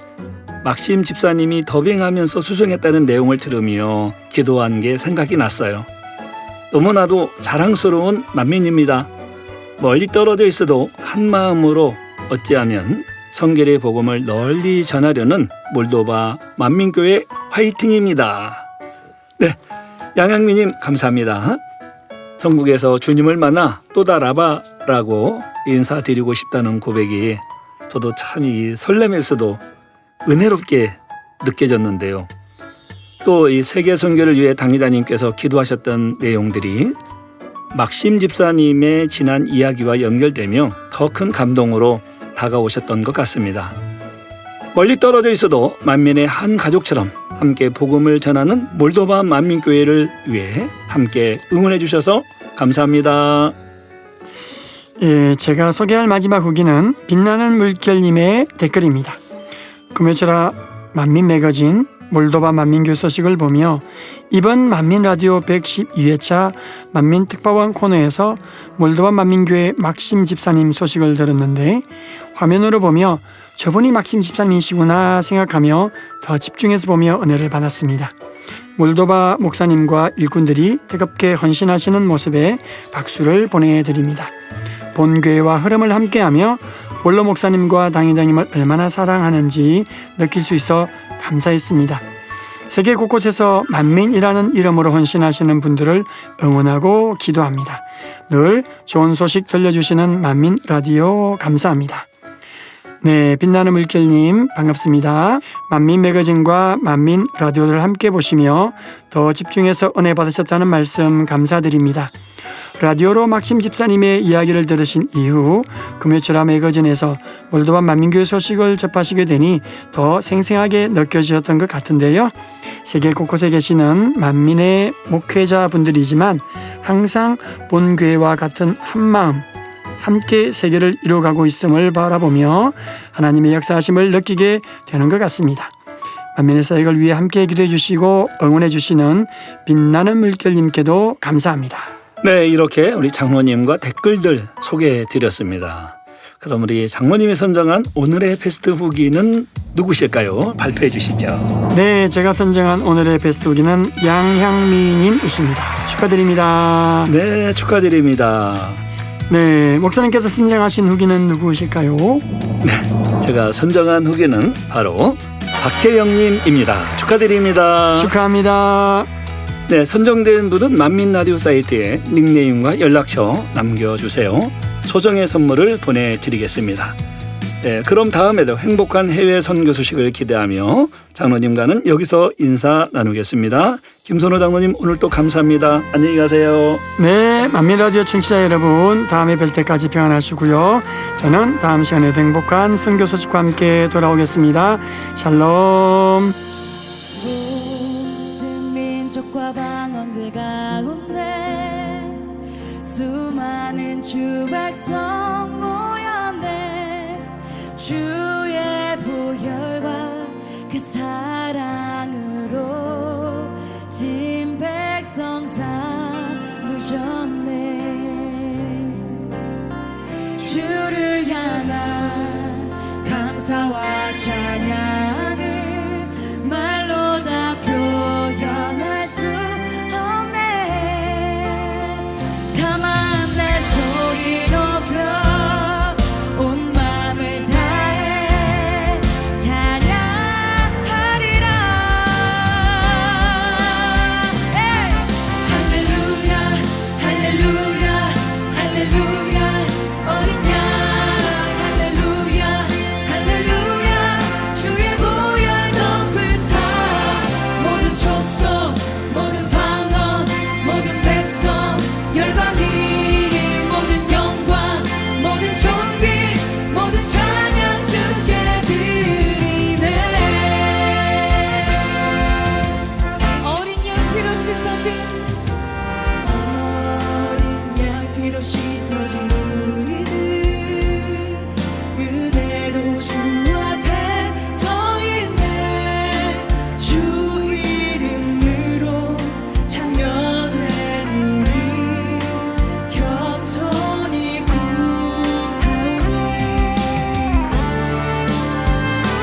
막심 집사님이 더빙하면서 수정했다는 내용을 들으며 기도한 게 생각이 났어요. 너무나도 자랑스러운 만민입니다. 멀리 떨어져 있어도 한 마음으로 어찌하면 성결의 복음을 널리 전하려는 몰도바 만민교회 화이팅입니다. 네, 양양미님 감사합니다. 전국에서 주님을 만나 또 달아봐 라고 인사드리고 싶다는 고백이 저도 참 이 설렘에서도 은혜롭게 느껴졌는데요. 또 이 세계 선교를 위해 당회자님께서 기도하셨던 내용들이 막심 집사님의 지난 이야기와 연결되며 더 큰 감동으로 다가오셨던 것 같습니다. 멀리 떨어져 있어도 만민의 한 가족처럼 함께 복음을 전하는 몰도바 만민교회를 위해 함께 응원해 주셔서 감사합니다. 예, 제가 소개할 마지막 후기는 빛나는 물결님의 댓글입니다. 금요철아 만민 매거진 몰도바 만민교 소식을 보며 이번 만민라디오 112회차 만민특파원 코너에서 몰도바 만민교회 막심 집사님 소식을 들었는데 화면으로 보며 저분이 막심 집사님이시구나 생각하며 더 집중해서 보며 은혜를 받았습니다. 몰도바 목사님과 일꾼들이 뜨겁게 헌신하시는 모습에 박수를 보내드립니다. 본교회와 흐름을 함께하며 몰로 목사님과 당회장님을 얼마나 사랑하는지 느낄 수 있어 감사했습니다. 세계 곳곳에서 만민이라는 이름으로 헌신하시는 분들을 응원하고 기도합니다. 늘 좋은 소식 들려주시는 만민 라디오 감사합니다. 네, 빛나는 물결님 반갑습니다. 만민 매거진과 만민 라디오를 함께 보시며 더 집중해서 은혜 받으셨다는 말씀 감사드립니다. 라디오로 막심 집사님의 이야기를 들으신 이후 금요철화 매거진에서 몰도바 만민교회 소식을 접하시게 되니 더 생생하게 느껴지셨던 것 같은데요. 세계 곳곳에 계시는 만민의 목회자분들이지만 항상 본교회와 같은 한마음 함께 세계를 이루어가고 있음을 바라보며 하나님의 역사하심을 느끼게 되는 것 같습니다. 만민의 사역을 위해 함께 기도해 주시고 응원해 주시는 빛나는 물결님께도 감사합니다. 네, 이렇게 우리 장로님과 댓글들 소개해 드렸습니다. 그럼 우리 장로님이 선정한 오늘의 베스트 후기는 누구실까요? 발표해 주시죠. 네, 제가 선정한 오늘의 베스트 후기는 양향미님이십니다. 축하드립니다. 네, 축하드립니다. 네, 목사님께서 선정하신 후기는 누구실까요? 제가 선정한 후기는 바로 박혜영님입니다. 축하드립니다. 축하합니다. 네, 선정된 분은 만민 라디오 사이트에 닉네임과 연락처 남겨주세요. 소정의 선물을 보내드리겠습니다. 네, 그럼 다음에도 행복한 해외 선교 소식을 기대하며 장로님과는 여기서 인사 나누겠습니다. 김선호 장로님 오늘 또 감사합니다. 안녕히 가세요. 네, 만민라디오 청취자 여러분, 다음에 뵐 때까지 평안하시고요. 저는 다음 시간에도 행복한 선교 소식과 함께 돌아오겠습니다. 샬롬. 모든 민족과 방언들 가운데 수많은 주 백성 모였네. 주의 보혈과 그 사랑으로 진 백성 삼으셨네. 주를 향한 감사와 찬양을 말로 다 표현할 수 없네. 다만 내 소리 높여 온 맘을 다해 찬양하리라. 할렐루야 할렐루야 할렐루야 어린 양 할렐루야 할렐루야 주의 보혈 덮으사 모든 족속 모든 방언 모든 백성 열방이 모든 영광 모든 존귀 모든 찬양 주께 드리네. 어린 양 피로 씻어진 어린 양 피로 씻어진 우리들 그대로 주 앞에 서 있네. 주 이름으로 참여된 우리 겸손히 구하오니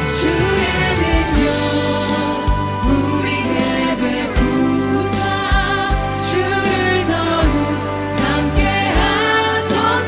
주의 능력 우리에게 베푸사 주를 더욱 닮게 하소서.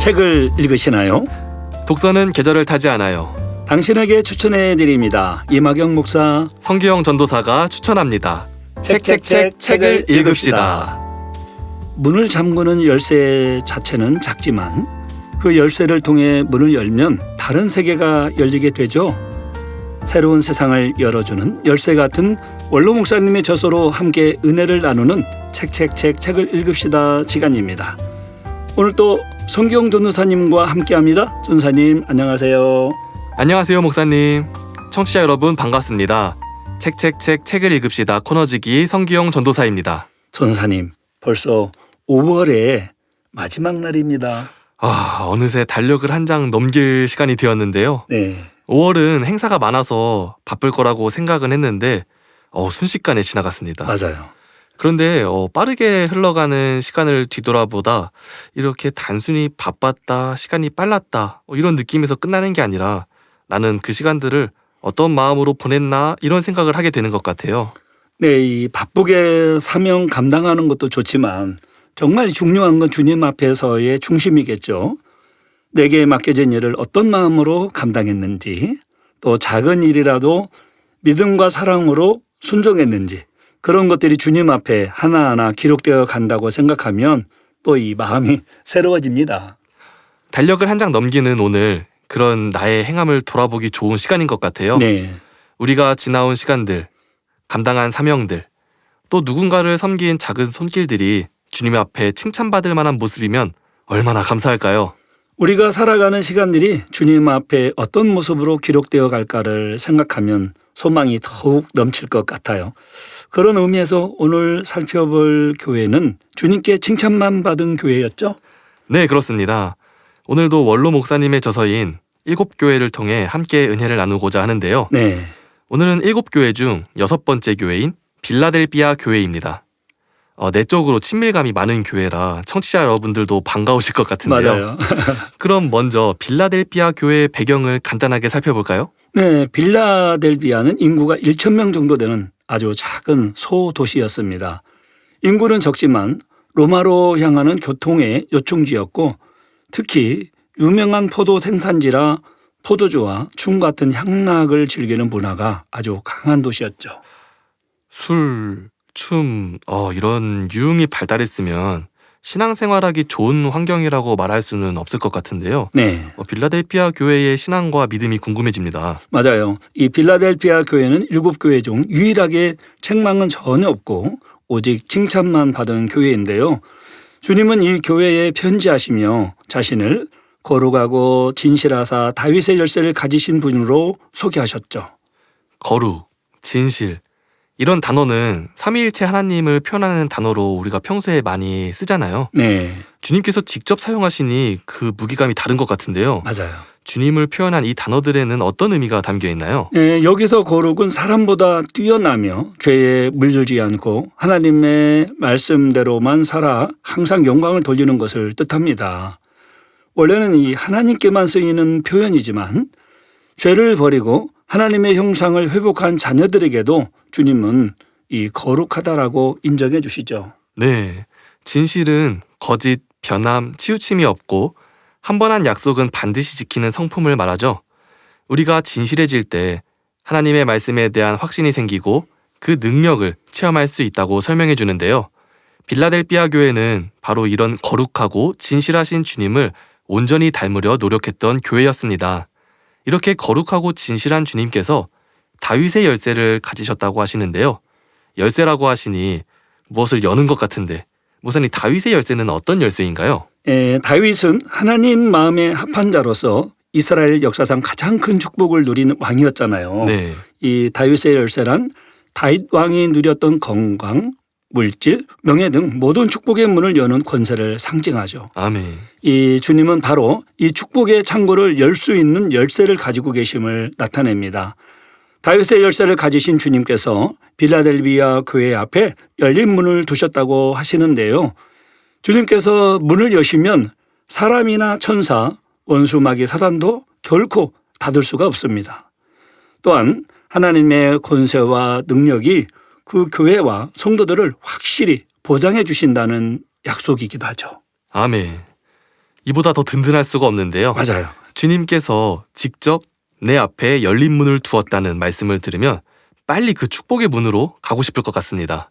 책을 읽으시나요? 독서는 계절을 타지 않아요. 당신에게 추천해 드립니다. 이마경 목사. 성기영 전도사가 추천합니다. 책을 읽읍시다. 문을 잠그는 열쇠 자체는 작지만 그 열쇠를 통해 문을 열면 다른 세계가 열리게 되죠. 새로운 세상을 열어주는 열쇠 같은 원로 목사님의 저서로 함께 은혜를 나누는 책을 읽읍시다 시간입니다. 오늘 또 성기영 전도사님과 함께합니다. 전사님 안녕하세요. 안녕하세요, 목사님. 청취자 여러분 반갑습니다. 책을 읽읍시다 코너지기 성기영 전도사입니다. 전사님 벌써 5월의 마지막 날입니다. 어느새 달력을 한 장 넘길 시간이 되었는데요. 네, 5월은 행사가 많아서 바쁠 거라고 생각은 했는데 순식간에 지나갔습니다. 맞아요. 그런데 빠르게 흘러가는 시간을 뒤돌아보다 이렇게 단순히 바빴다, 시간이 빨랐다 이런 느낌에서 끝나는 게 아니라 나는 그 시간들을 어떤 마음으로 보냈나 이런 생각을 하게 되는 것 같아요. 네, 이 바쁘게 사명 감당하는 것도 좋지만 정말 중요한 건 주님 앞에서의 중심이겠죠. 내게 맡겨진 일을 어떤 마음으로 감당했는지, 또 작은 일이라도 믿음과 사랑으로 순종했는지, 그런 것들이 주님 앞에 하나하나 기록되어 간다고 생각하면 또 이 마음이 새로워집니다. 달력을 한 장 넘기는 오늘 그런 나의 행함을 돌아보기 좋은 시간인 것 같아요. 네, 우리가 지나온 시간들, 감당한 사명들, 또 누군가를 섬긴 작은 손길들이 주님 앞에 칭찬받을 만한 모습이면 얼마나 감사할까요? 우리가 살아가는 시간들이 주님 앞에 어떤 모습으로 기록되어 갈까를 생각하면 소망이 더욱 넘칠 것 같아요. 그런 의미에서 오늘 살펴볼 교회는 주님께 칭찬만 받은 교회였죠? 네, 그렇습니다. 오늘도 원로 목사님의 저서인 7교회를 통해 함께 은혜를 나누고자 하는데요. 네, 오늘은 7교회 중 6번째 교회인 빌라델비아 교회입니다. 내적으로 친밀감이 많은 교회라 청취자 여러분들도 반가우실 것 같은데요. 맞아요. 그럼 먼저 빌라델비아 교회의 배경을 간단하게 살펴볼까요? 네, 빌라델비아는 인구가 1,000명 정도 되는 아주 작은 소도시였습니다. 인구는 적지만 로마로 향하는 교통의 요충지였고 특히 유명한 포도 생산지라 포도주와 춤 같은 향락을 즐기는 문화가 아주 강한 도시였죠. 술, 춤, 이런 유흥이 발달했으면 신앙생활하기 좋은 환경이라고 말할 수는 없을 것 같은데요. 네, 빌라델비아 교회의 신앙과 믿음이 궁금해집니다. 맞아요. 이 빌라델비아 교회는 7교회 중 유일하게 책망은 전혀 없고 오직 칭찬만 받은 교회인데요. 주님은 이 교회에 편지하시며 자신을 거룩하고 진실하사 다윗의 열쇠를 가지신 분으로 소개하셨죠. 거룩, 진실, 이런 단어는 삼위일체 하나님을 표현하는 단어로 우리가 평소에 많이 쓰잖아요. 네, 주님께서 직접 사용하시니 그 무게감이 다른 것 같은데요. 맞아요. 주님을 표현한 이 단어들에는 어떤 의미가 담겨 있나요? 네, 여기서 거룩은 사람보다 뛰어나며 죄에 물들지 않고 하나님의 말씀대로만 살아 항상 영광을 돌리는 것을 뜻합니다. 원래는 이 하나님께만 쓰이는 표현이지만 죄를 버리고 하나님의 형상을 회복한 자녀들에게도 주님은 이 거룩하다라고 인정해 주시죠. 네, 진실은 거짓, 변함, 치우침이 없고 한 번 한 약속은 반드시 지키는 성품을 말하죠. 우리가 진실해질 때 하나님의 말씀에 대한 확신이 생기고 그 능력을 체험할 수 있다고 설명해 주는데요. 빌라델비아 교회는 바로 이런 거룩하고 진실하신 주님을 온전히 닮으려 노력했던 교회였습니다. 이렇게 거룩하고 진실한 주님께서 다윗의 열쇠를 가지셨다고 하시는데요. 열쇠라고 하시니 무엇을 여는 것 같은데 목사님, 다윗의 열쇠는 어떤 열쇠인가요? 다윗은 하나님 마음에 합한 자로서 이스라엘 역사상 가장 큰 축복을 누린 왕이었잖아요. 네. 이 다윗의 열쇠란 다윗 왕이 누렸던 건강, 물질, 명예 등 모든 축복의 문을 여는 권세를 상징하죠. 아멘. 이 주님은 바로 이 축복의 창고를 열 수 있는 열쇠를 가지고 계심을 나타냅니다. 다윗의 열쇠를 가지신 주님께서 빌라델비아 교회 앞에 열린 문을 두셨다고 하시는데요. 주님께서 문을 여시면 사람이나 천사, 원수 마귀 사단도 결코 닫을 수가 없습니다. 또한 하나님의 권세와 능력이 그 교회와 성도들을 확실히 보장해 주신다는 약속이기도 하죠. 아멘. 이보다 더 든든할 수가 없는데요. 맞아요. 주님께서 직접 내 앞에 열린 문을 두었다는 말씀을 들으면 빨리 그 축복의 문으로 가고 싶을 것 같습니다.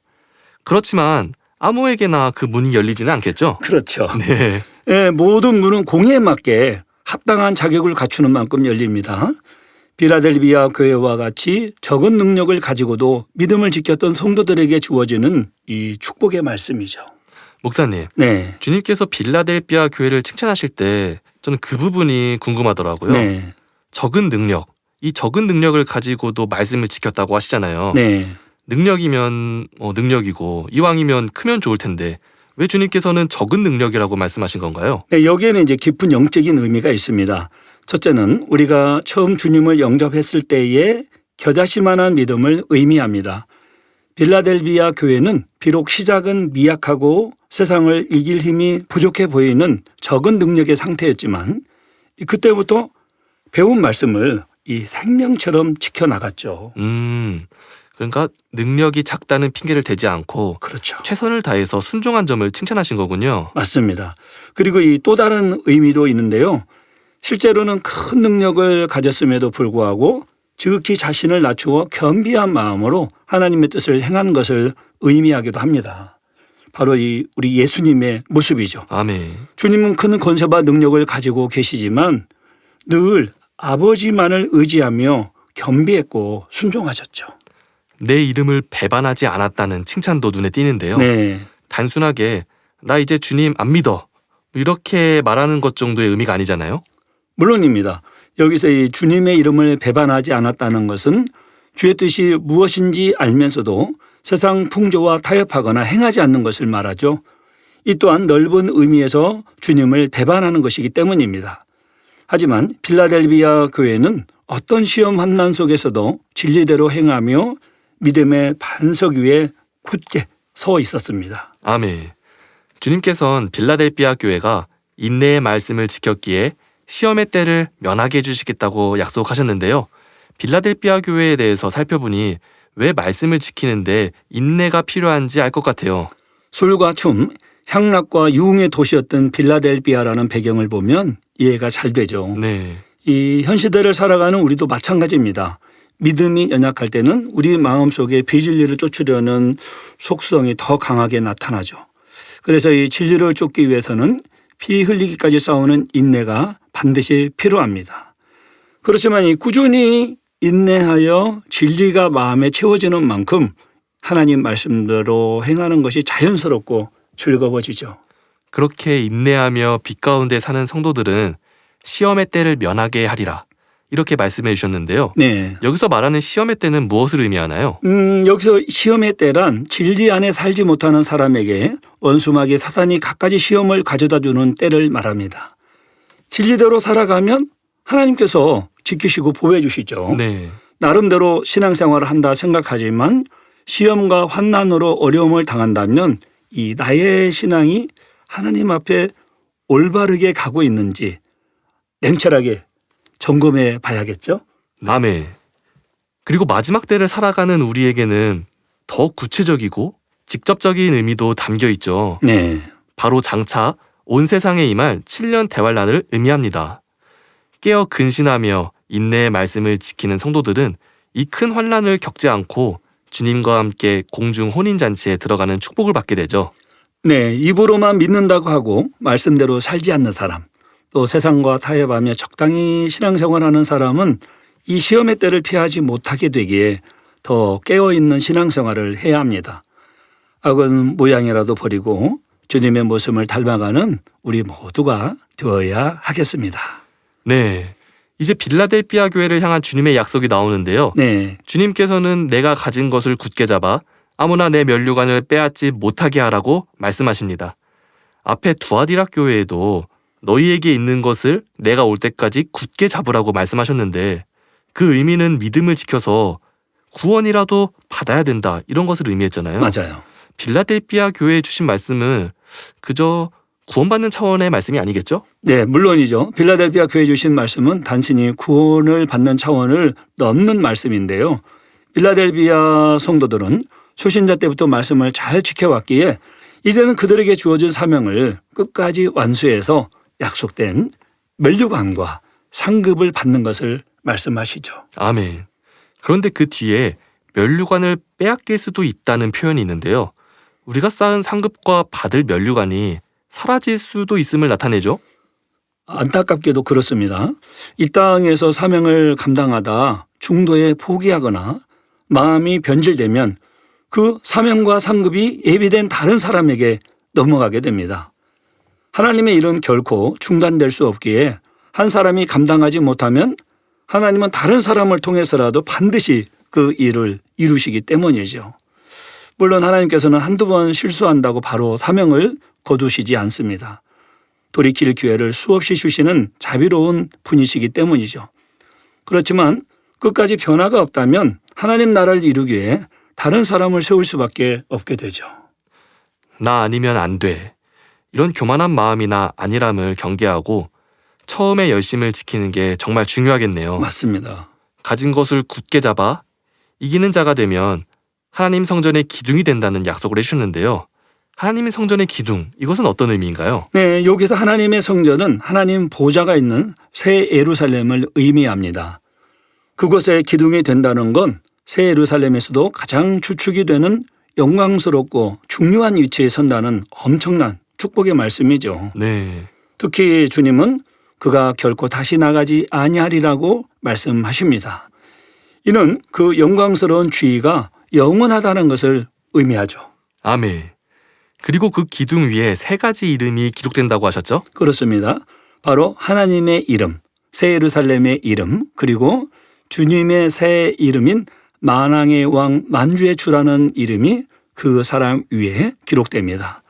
그렇지만 아무에게나 그 문이 열리지는 않겠죠? 그렇죠. 네. 예, 모든 문은 공의에 맞게 합당한 자격을 갖추는 만큼 열립니다. 빌라델비아 교회와 같이 적은 능력을 가지고도 믿음을 지켰던 성도들에게 주어지는 이 축복의 말씀이죠. 목사님, 네. 주님께서 빌라델비아 교회를 칭찬하실 때 저는 그 부분이 궁금하더라고요. 네. 적은 능력, 이 적은 능력을 가지고도 말씀을 지켰다고 하시잖아요. 네. 능력이면 능력이고 이왕이면 크면 좋을 텐데 왜 주님께서는 적은 능력이라고 말씀하신 건가요? 네, 여기에는 이제 깊은 영적인 의미가 있습니다. 첫째는 우리가 처음 주님을 영접했을 때의 겨자씨만한 믿음을 의미합니다. 빌라델비아 교회는 비록 시작은 미약하고 세상을 이길 힘이 부족해 보이는 적은 능력의 상태였지만 그때부터 배운 말씀을 이 생명처럼 지켜나갔죠. 그러니까 능력이 작다는 핑계를 대지 않고 그렇죠. 최선을 다해서 순종한 점을 칭찬하신 거군요. 맞습니다. 그리고 이 또 다른 의미도 있는데요. 실제로는 큰 능력을 가졌음에도 불구하고 지극히 자신을 낮추어 겸비한 마음으로 하나님의 뜻을 행한 것을 의미하기도 합니다. 바로 이 우리 예수님의 모습이죠. 아멘. 주님은 큰 권세와 능력을 가지고 계시지만 늘 아버지만을 의지하며 겸비했고 순종하셨죠. 내 이름을 배반하지 않았다는 칭찬도 눈에 띄는데요. 네, 단순하게 나 이제 주님 안 믿어 이렇게 말하는 것 정도의 의미가 아니잖아요. 물론입니다. 여기서 이 주님의 이름을 배반하지 않았다는 것은 주의 뜻이 무엇인지 알면서도 세상 풍조와 타협하거나 행하지 않는 것을 말하죠. 이 또한 넓은 의미에서 주님을 배반하는 것이기 때문입니다. 하지만 빌라델비아 교회는 어떤 시험 환난 속에서도 진리대로 행하며 믿음의 반석 위에 굳게 서 있었습니다. 아멘. 주님께서는 빌라델비아 교회가 인내의 말씀을 지켰기에 시험의 때를 면하게 해주시겠다고 약속하셨는데요. 빌라델비아 교회에 대해서 살펴보니 왜 말씀을 지키는데 인내가 필요한지 알 것 같아요. 술과 춤, 향락과 유흥의 도시였던 빌라델비아라는 배경을 보면 이해가 잘 되죠. 네. 이 현 시대를 살아가는 우리도 마찬가지입니다. 믿음이 연약할 때는 우리 마음속에 비진리를 쫓으려는 속성이 더 강하게 나타나죠. 그래서 이 진리를 쫓기 위해서는 피 흘리기까지 싸우는 인내가 반드시 필요합니다. 그렇지만 이 꾸준히 인내하여 진리가 마음에 채워지는 만큼 하나님 말씀대로 행하는 것이 자연스럽고 즐거워지죠. 그렇게 인내하며 빛 가운데 사는 성도들은 시험의 때를 면하게 하리라 이렇게 말씀해 주셨는데요. 네. 여기서 말하는 시험의 때는 무엇을 의미하나요? 여기서 시험의 때란 진리 안에 살지 못하는 사람에게 원수마귀 사단이 갖가지 시험을 가져다 주는 때를 말합니다. 진리대로 살아가면 하나님께서 지키시고 보호해 주시죠. 네. 나름대로 신앙생활을 한다 생각하지만 시험과 환난으로 어려움을 당한다면 이 나의 신앙이 하나님 앞에 올바르게 가고 있는지 냉철하게 점검해 봐야겠죠. 아멘. 그리고 마지막 때를 살아가는 우리에게는 더 구체적이고 직접적인 의미도 담겨 있죠. 네. 바로 장차 온 세상에 임할 7년 대환란을 의미합니다. 깨어 근신하며 인내의 말씀을 지키는 성도들은 이 큰 환란을 겪지 않고 주님과 함께 공중 혼인잔치에 들어가는 축복을 받게 되죠. 네, 입으로만 믿는다고 하고 말씀대로 살지 않는 사람, 또 세상과 타협하며 적당히 신앙생활하는 사람은 이 시험의 때를 피하지 못하게 되기에 더 깨어있는 신앙생활을 해야 합니다. 악은 모양이라도 버리고 주님의 모습을 닮아가는 우리 모두가 되어야 하겠습니다. 네. 이제 빌라델비아 교회를 향한 주님의 약속이 나오는데요. 네, 주님께서는 내가 가진 것을 굳게 잡아 아무나 내 면류관을 빼앗지 못하게 하라고 말씀하십니다. 앞에 두아디라 교회에도 너희에게 있는 것을 내가 올 때까지 굳게 잡으라고 말씀하셨는데 그 의미는 믿음을 지켜서 구원이라도 받아야 된다 이런 것을 의미했잖아요. 맞아요. 빌라델비아 교회에 주신 말씀은 그저 구원받는 차원의 말씀이 아니겠죠? 네, 물론이죠. 빌라델비아 교회에 주신 말씀은 단순히 구원을 받는 차원을 넘는 말씀인데요. 빌라델비아 성도들은 초신자 때부터 말씀을 잘 지켜왔기에 이제는 그들에게 주어진 사명을 끝까지 완수해서 약속된 면류관과 상급을 받는 것을 말씀하시죠. 아멘. 그런데 그 뒤에 면류관을 빼앗길 수도 있다는 표현이 있는데요. 우리가 쌓은 상급과 받을 면류관이 사라질 수도 있음을 나타내죠. 안타깝게도 그렇습니다. 이 땅에서 사명을 감당하다 중도에 포기하거나 마음이 변질되면 그 사명과 상급이 예비된 다른 사람에게 넘어가게 됩니다. 하나님의 일은 결코 중단될 수 없기에 한 사람이 감당하지 못하면 하나님은 다른 사람을 통해서라도 반드시 그 일을 이루시기 때문이죠. 물론 하나님께서는 한두 번 실수한다고 바로 사명을 거두시지 않습니다. 돌이킬 기회를 수없이 주시는 자비로운 분이시기 때문이죠. 그렇지만 끝까지 변화가 없다면 하나님 나라를 이루기 위해 다른 사람을 세울 수밖에 없게 되죠. 나 아니면 안 돼. 이런 교만한 마음이나 안일함을 경계하고 처음의 열심을 지키는 게 정말 중요하겠네요. 맞습니다. 가진 것을 굳게 잡아 이기는 자가 되면 하나님 성전의 기둥이 된다는 약속을 해주셨는데요. 하나님의 성전의 기둥, 이것은 어떤 의미인가요? 네, 여기서 하나님의 성전은 하나님 보좌가 있는 새 예루살렘을 의미합니다. 그곳에 기둥이 된다는 건 새 예루살렘에서도 가장 주축이 되는 영광스럽고 중요한 위치에 선다는 엄청난 축복의 말씀이죠. 네. 특히 주님은 그가 결코 다시 나가지 아니하리라고 말씀하십니다. 이는 그 영광스러운 지위가 영원하다는 것을 의미하죠. 아멘. 그리고 그 기둥 위에 3가지 이름이 기록된다고 하셨죠? 그렇습니다. 바로 하나님의 이름, 새 예루살렘의 이름, 그리고 주님의 새 이름인 만왕의 왕 만주의 주라는 이름이 그 사람 위에 기록됩니다.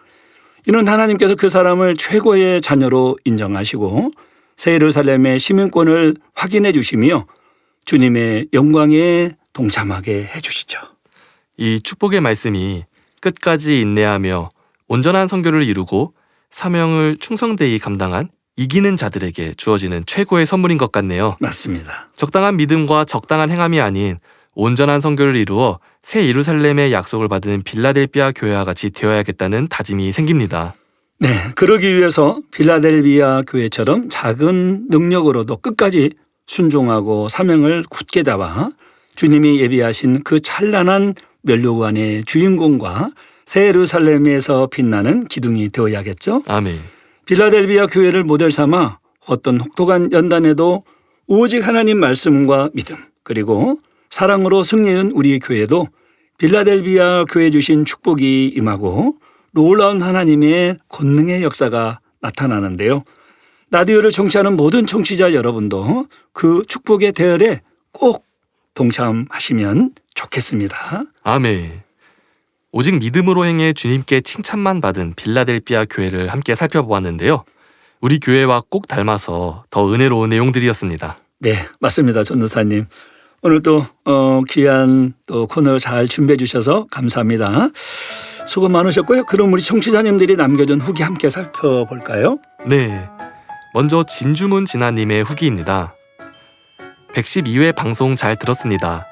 이는 하나님께서 그 사람을 최고의 자녀로 인정하시고 새 예루살렘의 시민권을 확인해 주시며 주님의 영광에 동참하게 해 주시죠. 이 축복의 말씀이 끝까지 인내하며 온전한 선교를 이루고 사명을 충성되이 감당한 이기는 자들에게 주어지는 최고의 선물인 것 같네요. 맞습니다. 적당한 믿음과 적당한 행함이 아닌 온전한 선교를 이루어 새 예루살렘의 약속을 받은 빌라델비아 교회와 같이 되어야겠다는 다짐이 생깁니다. 네, 그러기 위해서 빌라델비아 교회처럼 작은 능력으로도 끝까지 순종하고 사명을 굳게 잡아 주님이 예비하신 그 찬란한 면류관의 주인공과 새 예루살렘에서 빛나는 기둥이 되어야겠죠. 아멘. 빌라델비아 교회를 모델 삼아 어떤 혹독한 연단에도 오직 하나님 말씀과 믿음 그리고 사랑으로 승리한 우리 교회도 빌라델비아 교회 주신 축복이 임하고 놀라운 하나님의 권능의 역사가 나타나는데요. 라디오를 청취하는 모든 청취자 여러분도 그 축복의 대열에 꼭 동참하시면 좋겠습니다. 아멘. 오직 믿음으로 행해 주님께 칭찬만 받은 빌라델비아 교회를 함께 살펴보았는데요. 우리 교회와 꼭 닮아서 더 은혜로운 내용들이었습니다. 네, 맞습니다. 전도사님. 오늘 또 귀한 또 코너 잘 준비해 주셔서 감사합니다. 수고 많으셨고요. 그럼 우리 청취자님들이 남겨준 후기 함께 살펴볼까요? 네. 먼저 진주문 진아님의 후기입니다. 112회 방송 잘 들었습니다.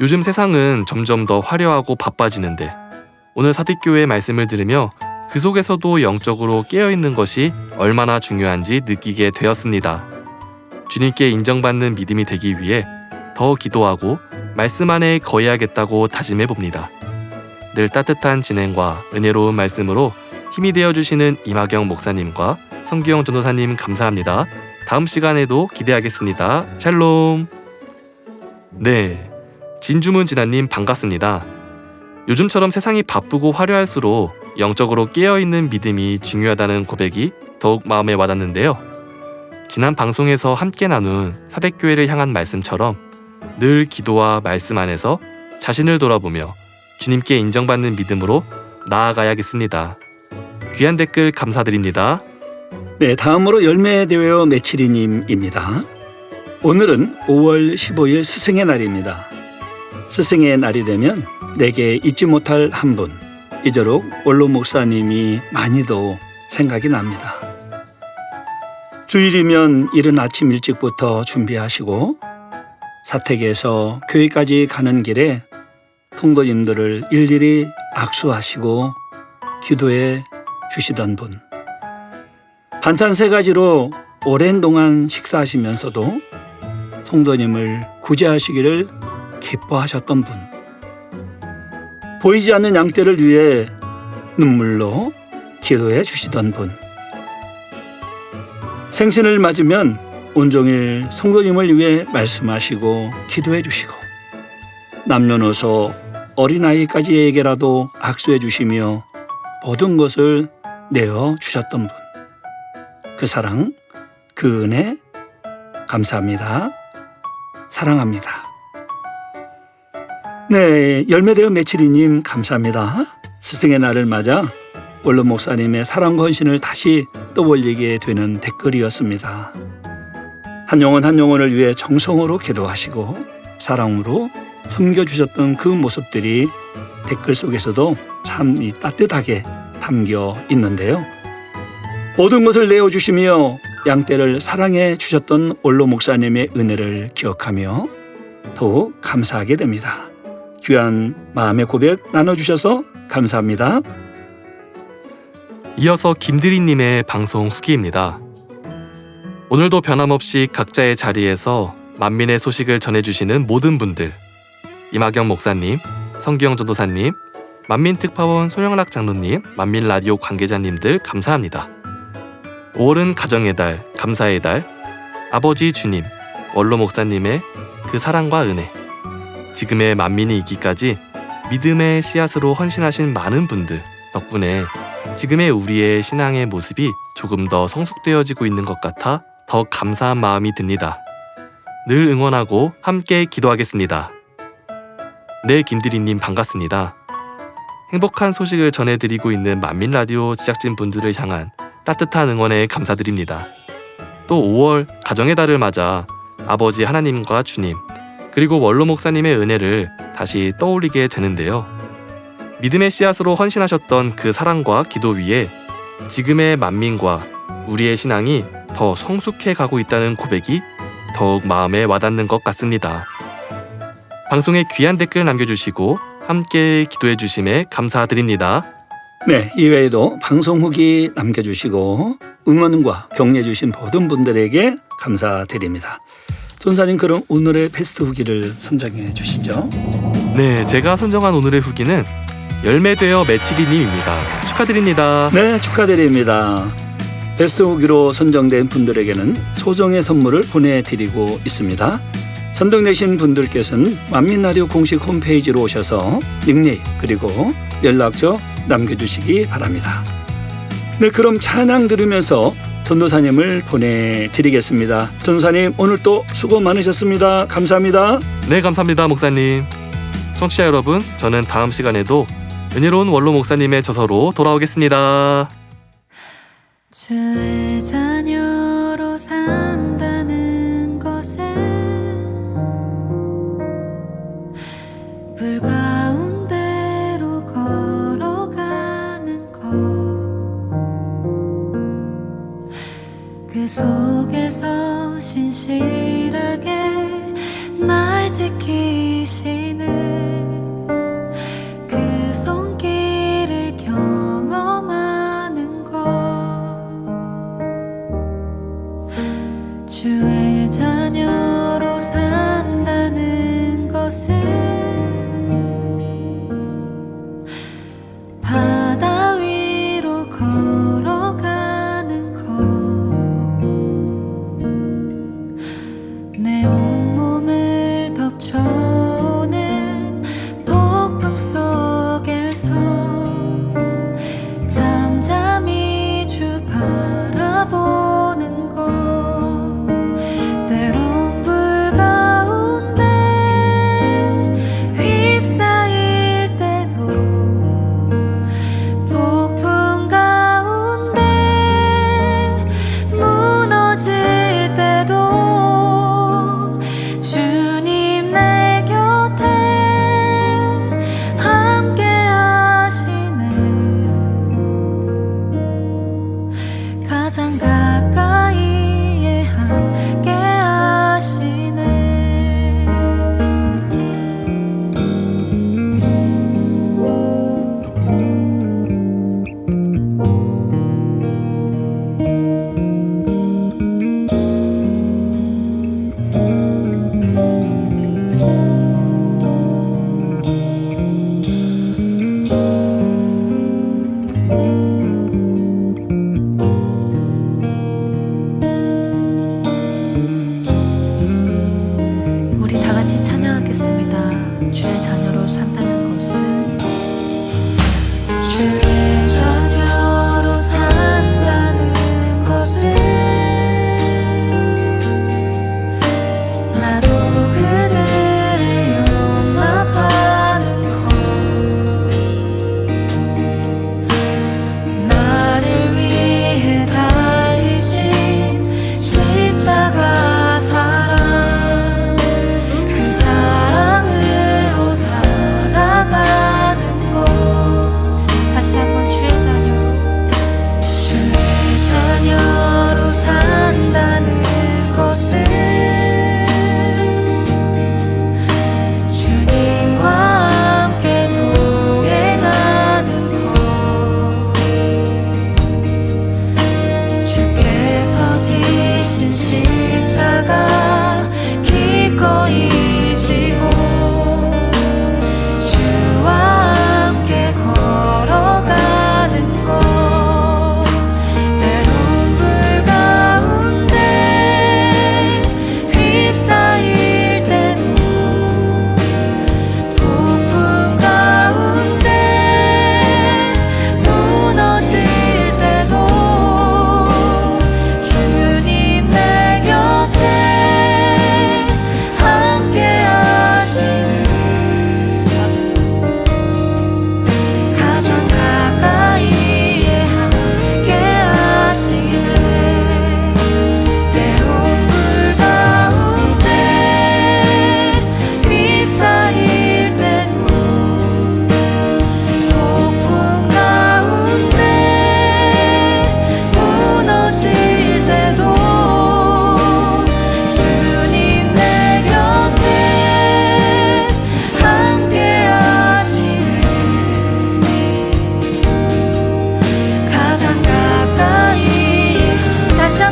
요즘 세상은 점점 더 화려하고 바빠지는데 오늘 사택교회 말씀을 들으며 그 속에서도 영적으로 깨어있는 것이 얼마나 중요한지 느끼게 되었습니다. 주님께 인정받는 믿음이 되기 위해 더 기도하고 말씀 안에 거해야겠다고 다짐해봅니다. 늘 따뜻한 진행과 은혜로운 말씀으로 힘이 되어주시는 이마경 목사님과 성기영 전도사님 감사합니다. 다음 시간에도 기대하겠습니다. 샬롬. 네, 진주문 진아님 반갑습니다. 요즘처럼 세상이 바쁘고 화려할수록 영적으로 깨어있는 믿음이 중요하다는 고백이 더욱 마음에 와닿는데요. 지난 방송에서 함께 나눈 사택교회를 향한 말씀처럼 늘 기도와 말씀 안에서 자신을 돌아보며 주님께 인정받는 믿음으로 나아가야겠습니다. 귀한 댓글 감사드립니다. 네, 다음으로 열매되어 메치리님입니다. 오늘은 5월 15일 스승의 날입니다. 스승의 날이 되면 내게 잊지 못할 한 분, 이제록 원로 목사님이 많이도 생각이 납니다. 주일이면 이른 아침 일찍부터 준비하시고 사택에서 교회까지 가는 길에 통도님들을 일일이 악수하시고 기도해 주시던 분. 반찬 3가지로 오랜 동안 식사하시면서도 성도님을 구제하시기를 기뻐하셨던 분, 보이지 않는 양떼를 위해 눈물로 기도해 주시던 분, 생신을 맞으면 온종일 성도님을 위해 말씀하시고 기도해 주시고 남녀노소 어린아이까지에게라도 악수해 주시며 모든 것을 내어 주셨던 분, 그 사랑, 그 은혜 감사합니다. 사랑합니다. 네, 열매되어 며칠이님 감사합니다. 스승의 날을 맞아 원로 목사님의 사랑과 헌신을 다시 떠올리게 되는 댓글이었습니다. 한 영혼 한 영혼을 위해 정성으로 기도하시고 사랑으로 섬겨주셨던 그 모습들이 댓글 속에서도 참 따뜻하게 담겨 있는데요. 모든 것을 내어주시며 양떼를 사랑해 주셨던 원로 목사님의 은혜를 기억하며 더욱 감사하게 됩니다. 귀한 마음의 고백 나눠주셔서 감사합니다. 이어서 김드리님의 방송 후기입니다. 오늘도 변함없이 각자의 자리에서 만민의 소식을 전해주시는 모든 분들, 이마경 목사님, 성기영 전도사님, 만민특파원 손영락 장로님, 만민라디오 관계자님들 감사합니다. 5월은 가정의 달, 감사의 달, 아버지 주님, 원로 목사님의 그 사랑과 은혜, 지금의 만민이 있기까지 믿음의 씨앗으로 헌신하신 많은 분들 덕분에 지금의 우리의 신앙의 모습이 조금 더 성숙되어지고 있는 것 같아 더 감사한 마음이 듭니다. 늘 응원하고 함께 기도하겠습니다. 네, 김디리님 반갑습니다. 행복한 소식을 전해드리고 있는 만민라디오 제작진 분들을 향한 따뜻한 응원에 감사드립니다. 또 5월 가정의 달을 맞아 아버지 하나님과 주님, 그리고 원로 목사님의 은혜를 다시 떠올리게 되는데요. 믿음의 씨앗으로 헌신하셨던 그 사랑과 기도 위에 지금의 만민과 우리의 신앙이 더 성숙해 가고 있다는 고백이 더욱 마음에 와닿는 것 같습니다. 방송에 귀한 댓글 남겨주시고 함께 기도해 주심에 감사드립니다. 네, 이외에도 방송 후기 남겨주시고 응원과 격려해 주신 모든 분들에게 감사드립니다. 전사님, 그럼 오늘의 베스트 후기를 선정해 주시죠. 네, 제가 선정한 오늘의 후기는 열매되어 매치리님입니다. 축하드립니다. 네, 축하드립니다. 베스트 후기로 선정된 분들에게는 소정의 선물을 보내드리고 있습니다. 선정되신 분들께서는 만민라디오 공식 홈페이지로 오셔서 닉네임 그리고 연락처 남겨주시기 바랍니다. 네, 그럼 찬양 들으면서 전도사님을 보내드리겠습니다. 전도사님, 오늘 또 수고 많으셨습니다. 감사합니다. 네, 감사합니다, 목사님. 청취자 여러분, 저는 다음 시간에도 은혜로운 원로 목사님의 저서로 돌아오겠습니다. 주의 자녀로 산다는 것에 불 가운데로 걸어가는 것, 그 속에서 신실하게 날 지키시는 그 손길을 경험하는 것, 주의 자녀로 산다는 것은 바다 위로 걸어가는 것, 내 온몸을 덮쳐오는 폭풍 속에서 잠잠히 주 바라보는 것,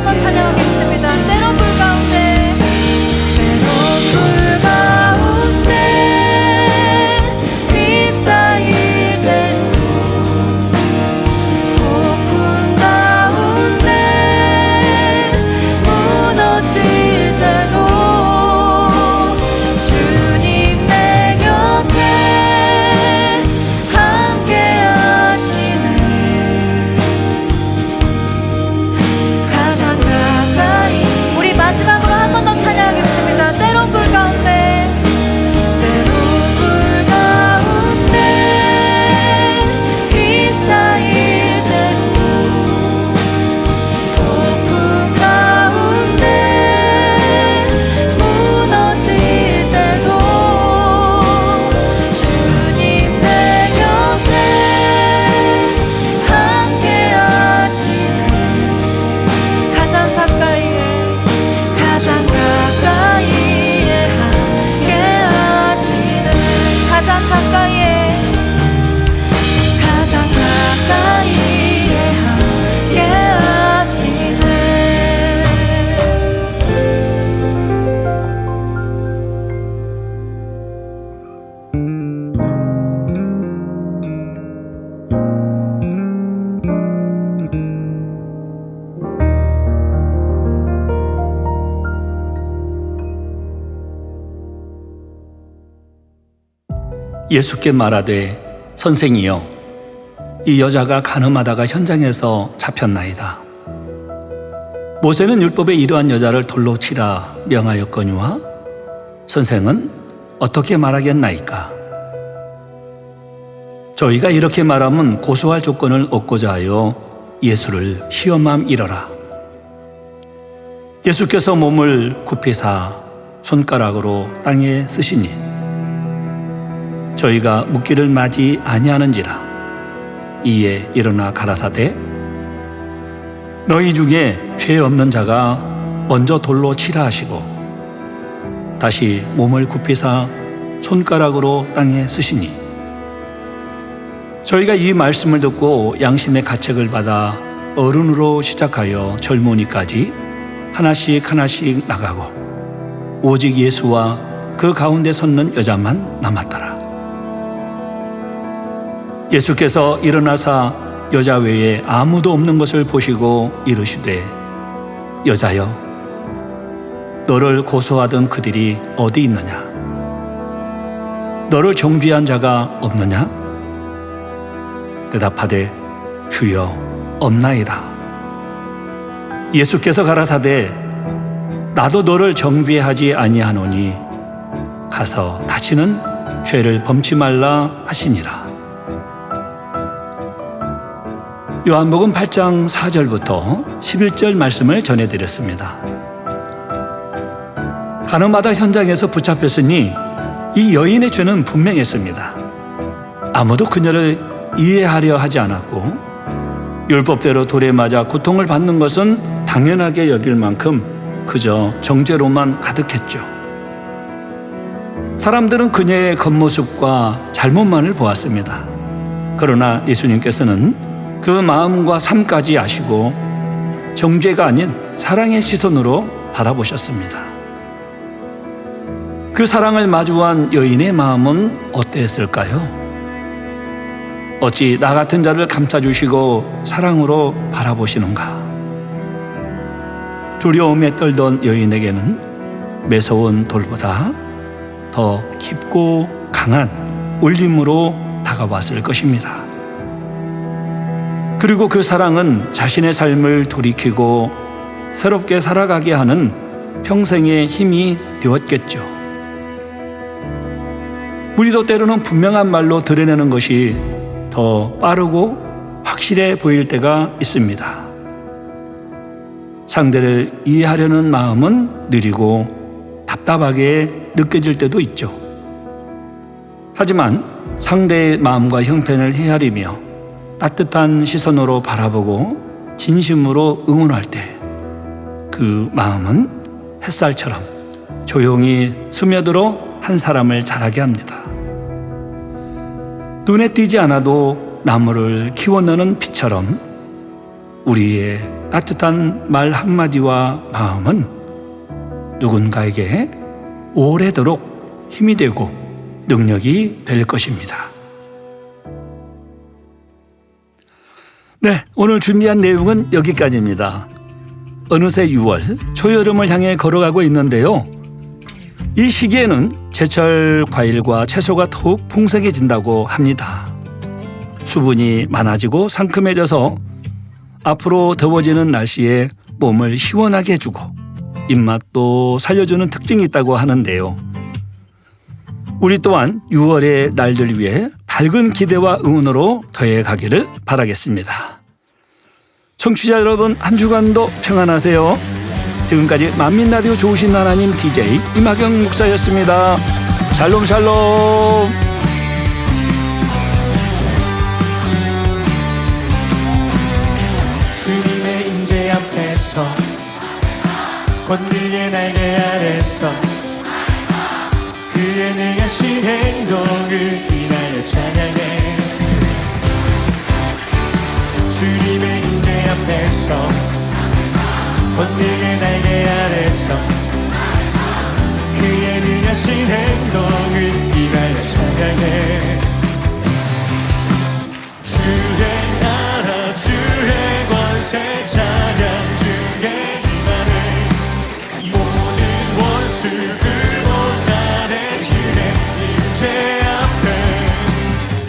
번 더 찬양하겠습니다. 때론 불 가운데 휩싸일 때도 폭풍 가운데 무너질 때도 주님 내 곁에 함께 하시네. 가장 가까이 우리 마지막으로 한 번 더 찬양하겠습니다. 때론 불 가운데 휩싸일 때도 폭풍 가운데 무너질 때도 주님 내 곁에 함께 하시네. 가장 가까이에 함께 하시네. 가장 가까이에 함께 하시네. 예수께 말하되 선생이여 이 여자가 간음하다가 현장에서 잡혔나이다. 모세는 율법에 이러한 여자를 돌로 치라 명하였거니와 선생은 어떻게 말하겠나이까? 저희가 이렇게 말하면 고소할 조건을 얻고자 하여 예수를 시험함이러라. 예수께서 몸을 굽히사 손가락으로 땅에 쓰시니 저희가 묻기를 마지 아니하는지라. 이에 일어나 가라사대 너희 중에 죄 없는 자가 먼저 돌로 치라 하시고 다시 몸을 굽히사 손가락으로 땅에 쓰시니 저희가 이 말씀을 듣고 양심의 가책을 받아 어른으로 시작하여 젊은이까지 하나씩 하나씩 나가고 오직 예수와 그 가운데 섰는 여자만 남았더라. 예수께서 일어나사 여자 외에 아무도 없는 것을 보시고 이르시되 여자여 너를 고소하던 그들이 어디 있느냐? 너를 정죄한 자가 없느냐? 대답하되 주여 없나이다. 예수께서 가라사대 나도 너를 정죄하지 아니하노니 가서 다시는 죄를 범치 말라 하시니라. 요한복음 8장 4절부터 11절 말씀을 전해드렸습니다. 간음하다 현장에서 붙잡혔으니 이 여인의 죄는 분명했습니다. 아무도 그녀를 이해하려 하지 않았고 율법대로 돌에 맞아 고통을 받는 것은 당연하게 여길 만큼 그저 정죄로만 가득했죠. 사람들은 그녀의 겉모습과 잘못만을 보았습니다. 그러나 예수님께서는 그 마음과 삶까지 아시고 정죄가 아닌 사랑의 시선으로 바라보셨습니다. 그 사랑을 마주한 여인의 마음은 어땠을까요? 어찌 나 같은 자를 감싸주시고 사랑으로 바라보시는가? 두려움에 떨던 여인에게는 매서운 돌보다 더 깊고 강한 울림으로 다가왔을 것입니다. 그리고 그 사랑은 자신의 삶을 돌이키고 새롭게 살아가게 하는 평생의 힘이 되었겠죠. 우리도 때로는 분명한 말로 드러내는 것이 더 빠르고 확실해 보일 때가 있습니다. 상대를 이해하려는 마음은 느리고 답답하게 느껴질 때도 있죠. 하지만 상대의 마음과 형편을 헤아리며 따뜻한 시선으로 바라보고 진심으로 응원할 때 그 마음은 햇살처럼 조용히 스며들어 한 사람을 자라게 합니다. 눈에 띄지 않아도 나무를 키워내는 빛처럼 우리의 따뜻한 말 한마디와 마음은 누군가에게 오래도록 힘이 되고 능력이 될 것입니다. 네, 오늘 준비한 내용은 여기까지입니다. 어느새 6월, 초여름을 향해 걸어가고 있는데요. 이 시기에는 제철 과일과 채소가 더욱 풍성해진다고 합니다. 수분이 많아지고 상큼해져서 앞으로 더워지는 날씨에 몸을 시원하게 해주고 입맛도 살려주는 특징이 있다고 하는데요. 우리 또한 6월의 날들 위해 밝은 기대와 응원으로 더해가기를 바라겠습니다. 청취자 여러분, 한 주간도 평안하세요. 지금까지 만민라디오 좋으신 하나님 DJ 임하경 목사였습니다. 샬롬 샬롬. 주님의 임재 앞에서 권능의 날개 아래서 그의 능하신 행동을 인하여 찬양해. 주님의 임재 앞에서 권능의 날개 아래서 그의 능하신 행동을 인하여 찬양해. 주의 나라 주의 권세 찬양 주의 임하네. 모든 원수 굴복하네. 주의 임재 앞에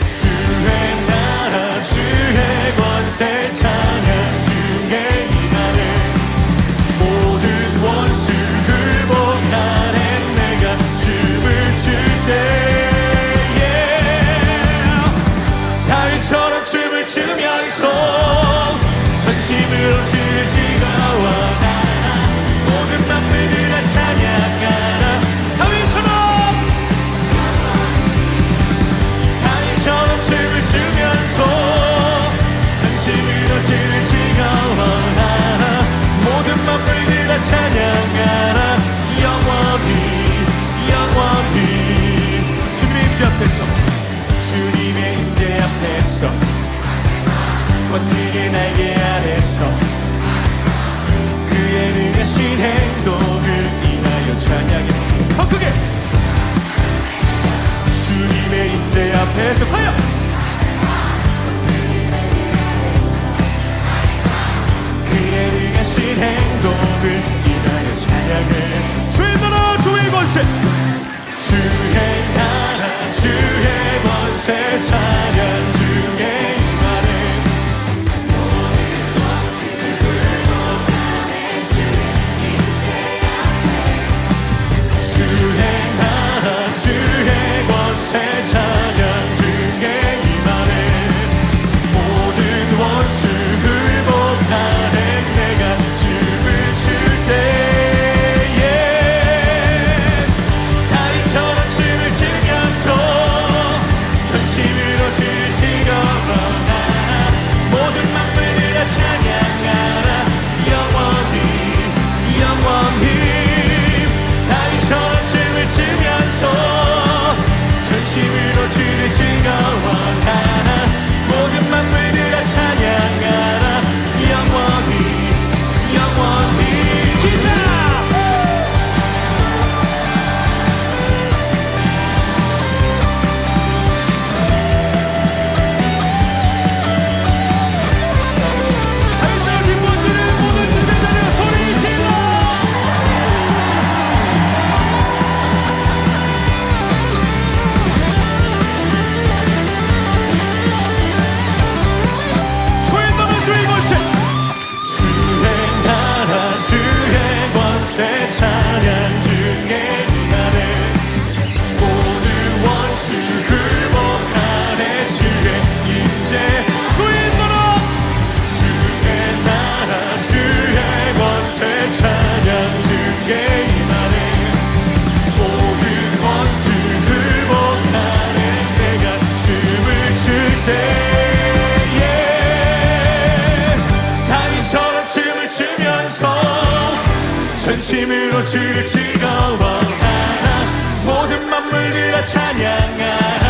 주의 나라 주의 권세 찬양 주의 임하네. 모든 원수 굴복하네. 내가 춤을 출 때에 다윗처럼 춤을 추면서 전심으로 주를 즐거워하라. 모든 만물들아 찬양하라. 다윗처럼 춤을 추면서 전심으로 주를 즐거워하라. 모든 만물들아 찬양하라. 영원히 영원히 주님의 임재 앞에서 주님의 임재 앞에서 권능의 날개 아래서 그의 능하신 행동을 인하여 찬양해. 더 크게 주님의 임재 앞에서 과연 그의 능하신 행동을 인하여 찬양해. 주의 나라 주의 권세 주의 나라 주의 권세 찬양 주의 임하네. 주의 나라 주의 권세 찬양 주의 임하네. 모든 원수 굴복하네. 내가 춤을 출 때에 다윗처럼 춤을 추면서 전심으로 주를 즐거워하라. 모든 만물들아 찬양하라. 영원히 영원히 다윗처럼 춤을 추면서 전심으로 주를 즐거워하라. 모든 만물들아 찬양하라. 영원히 영원히 기다. 다윗처럼 기뻐뜨리는 모든 주님의 자녀 소리 질러. 주의 나라 주의 권세 주의 나라 주의 권세 찬양 주의 임하네. 모든 원수 굴복하네. 주의 임재 주의 나라 주의 권세 찬양 주의 임하네. 모든 원수 굴복하네. 내가 춤을 출 때에 다윗처럼 춤을 추면서 전심으로 주를 즐거워하라. 모든 만물들아 찬양하라.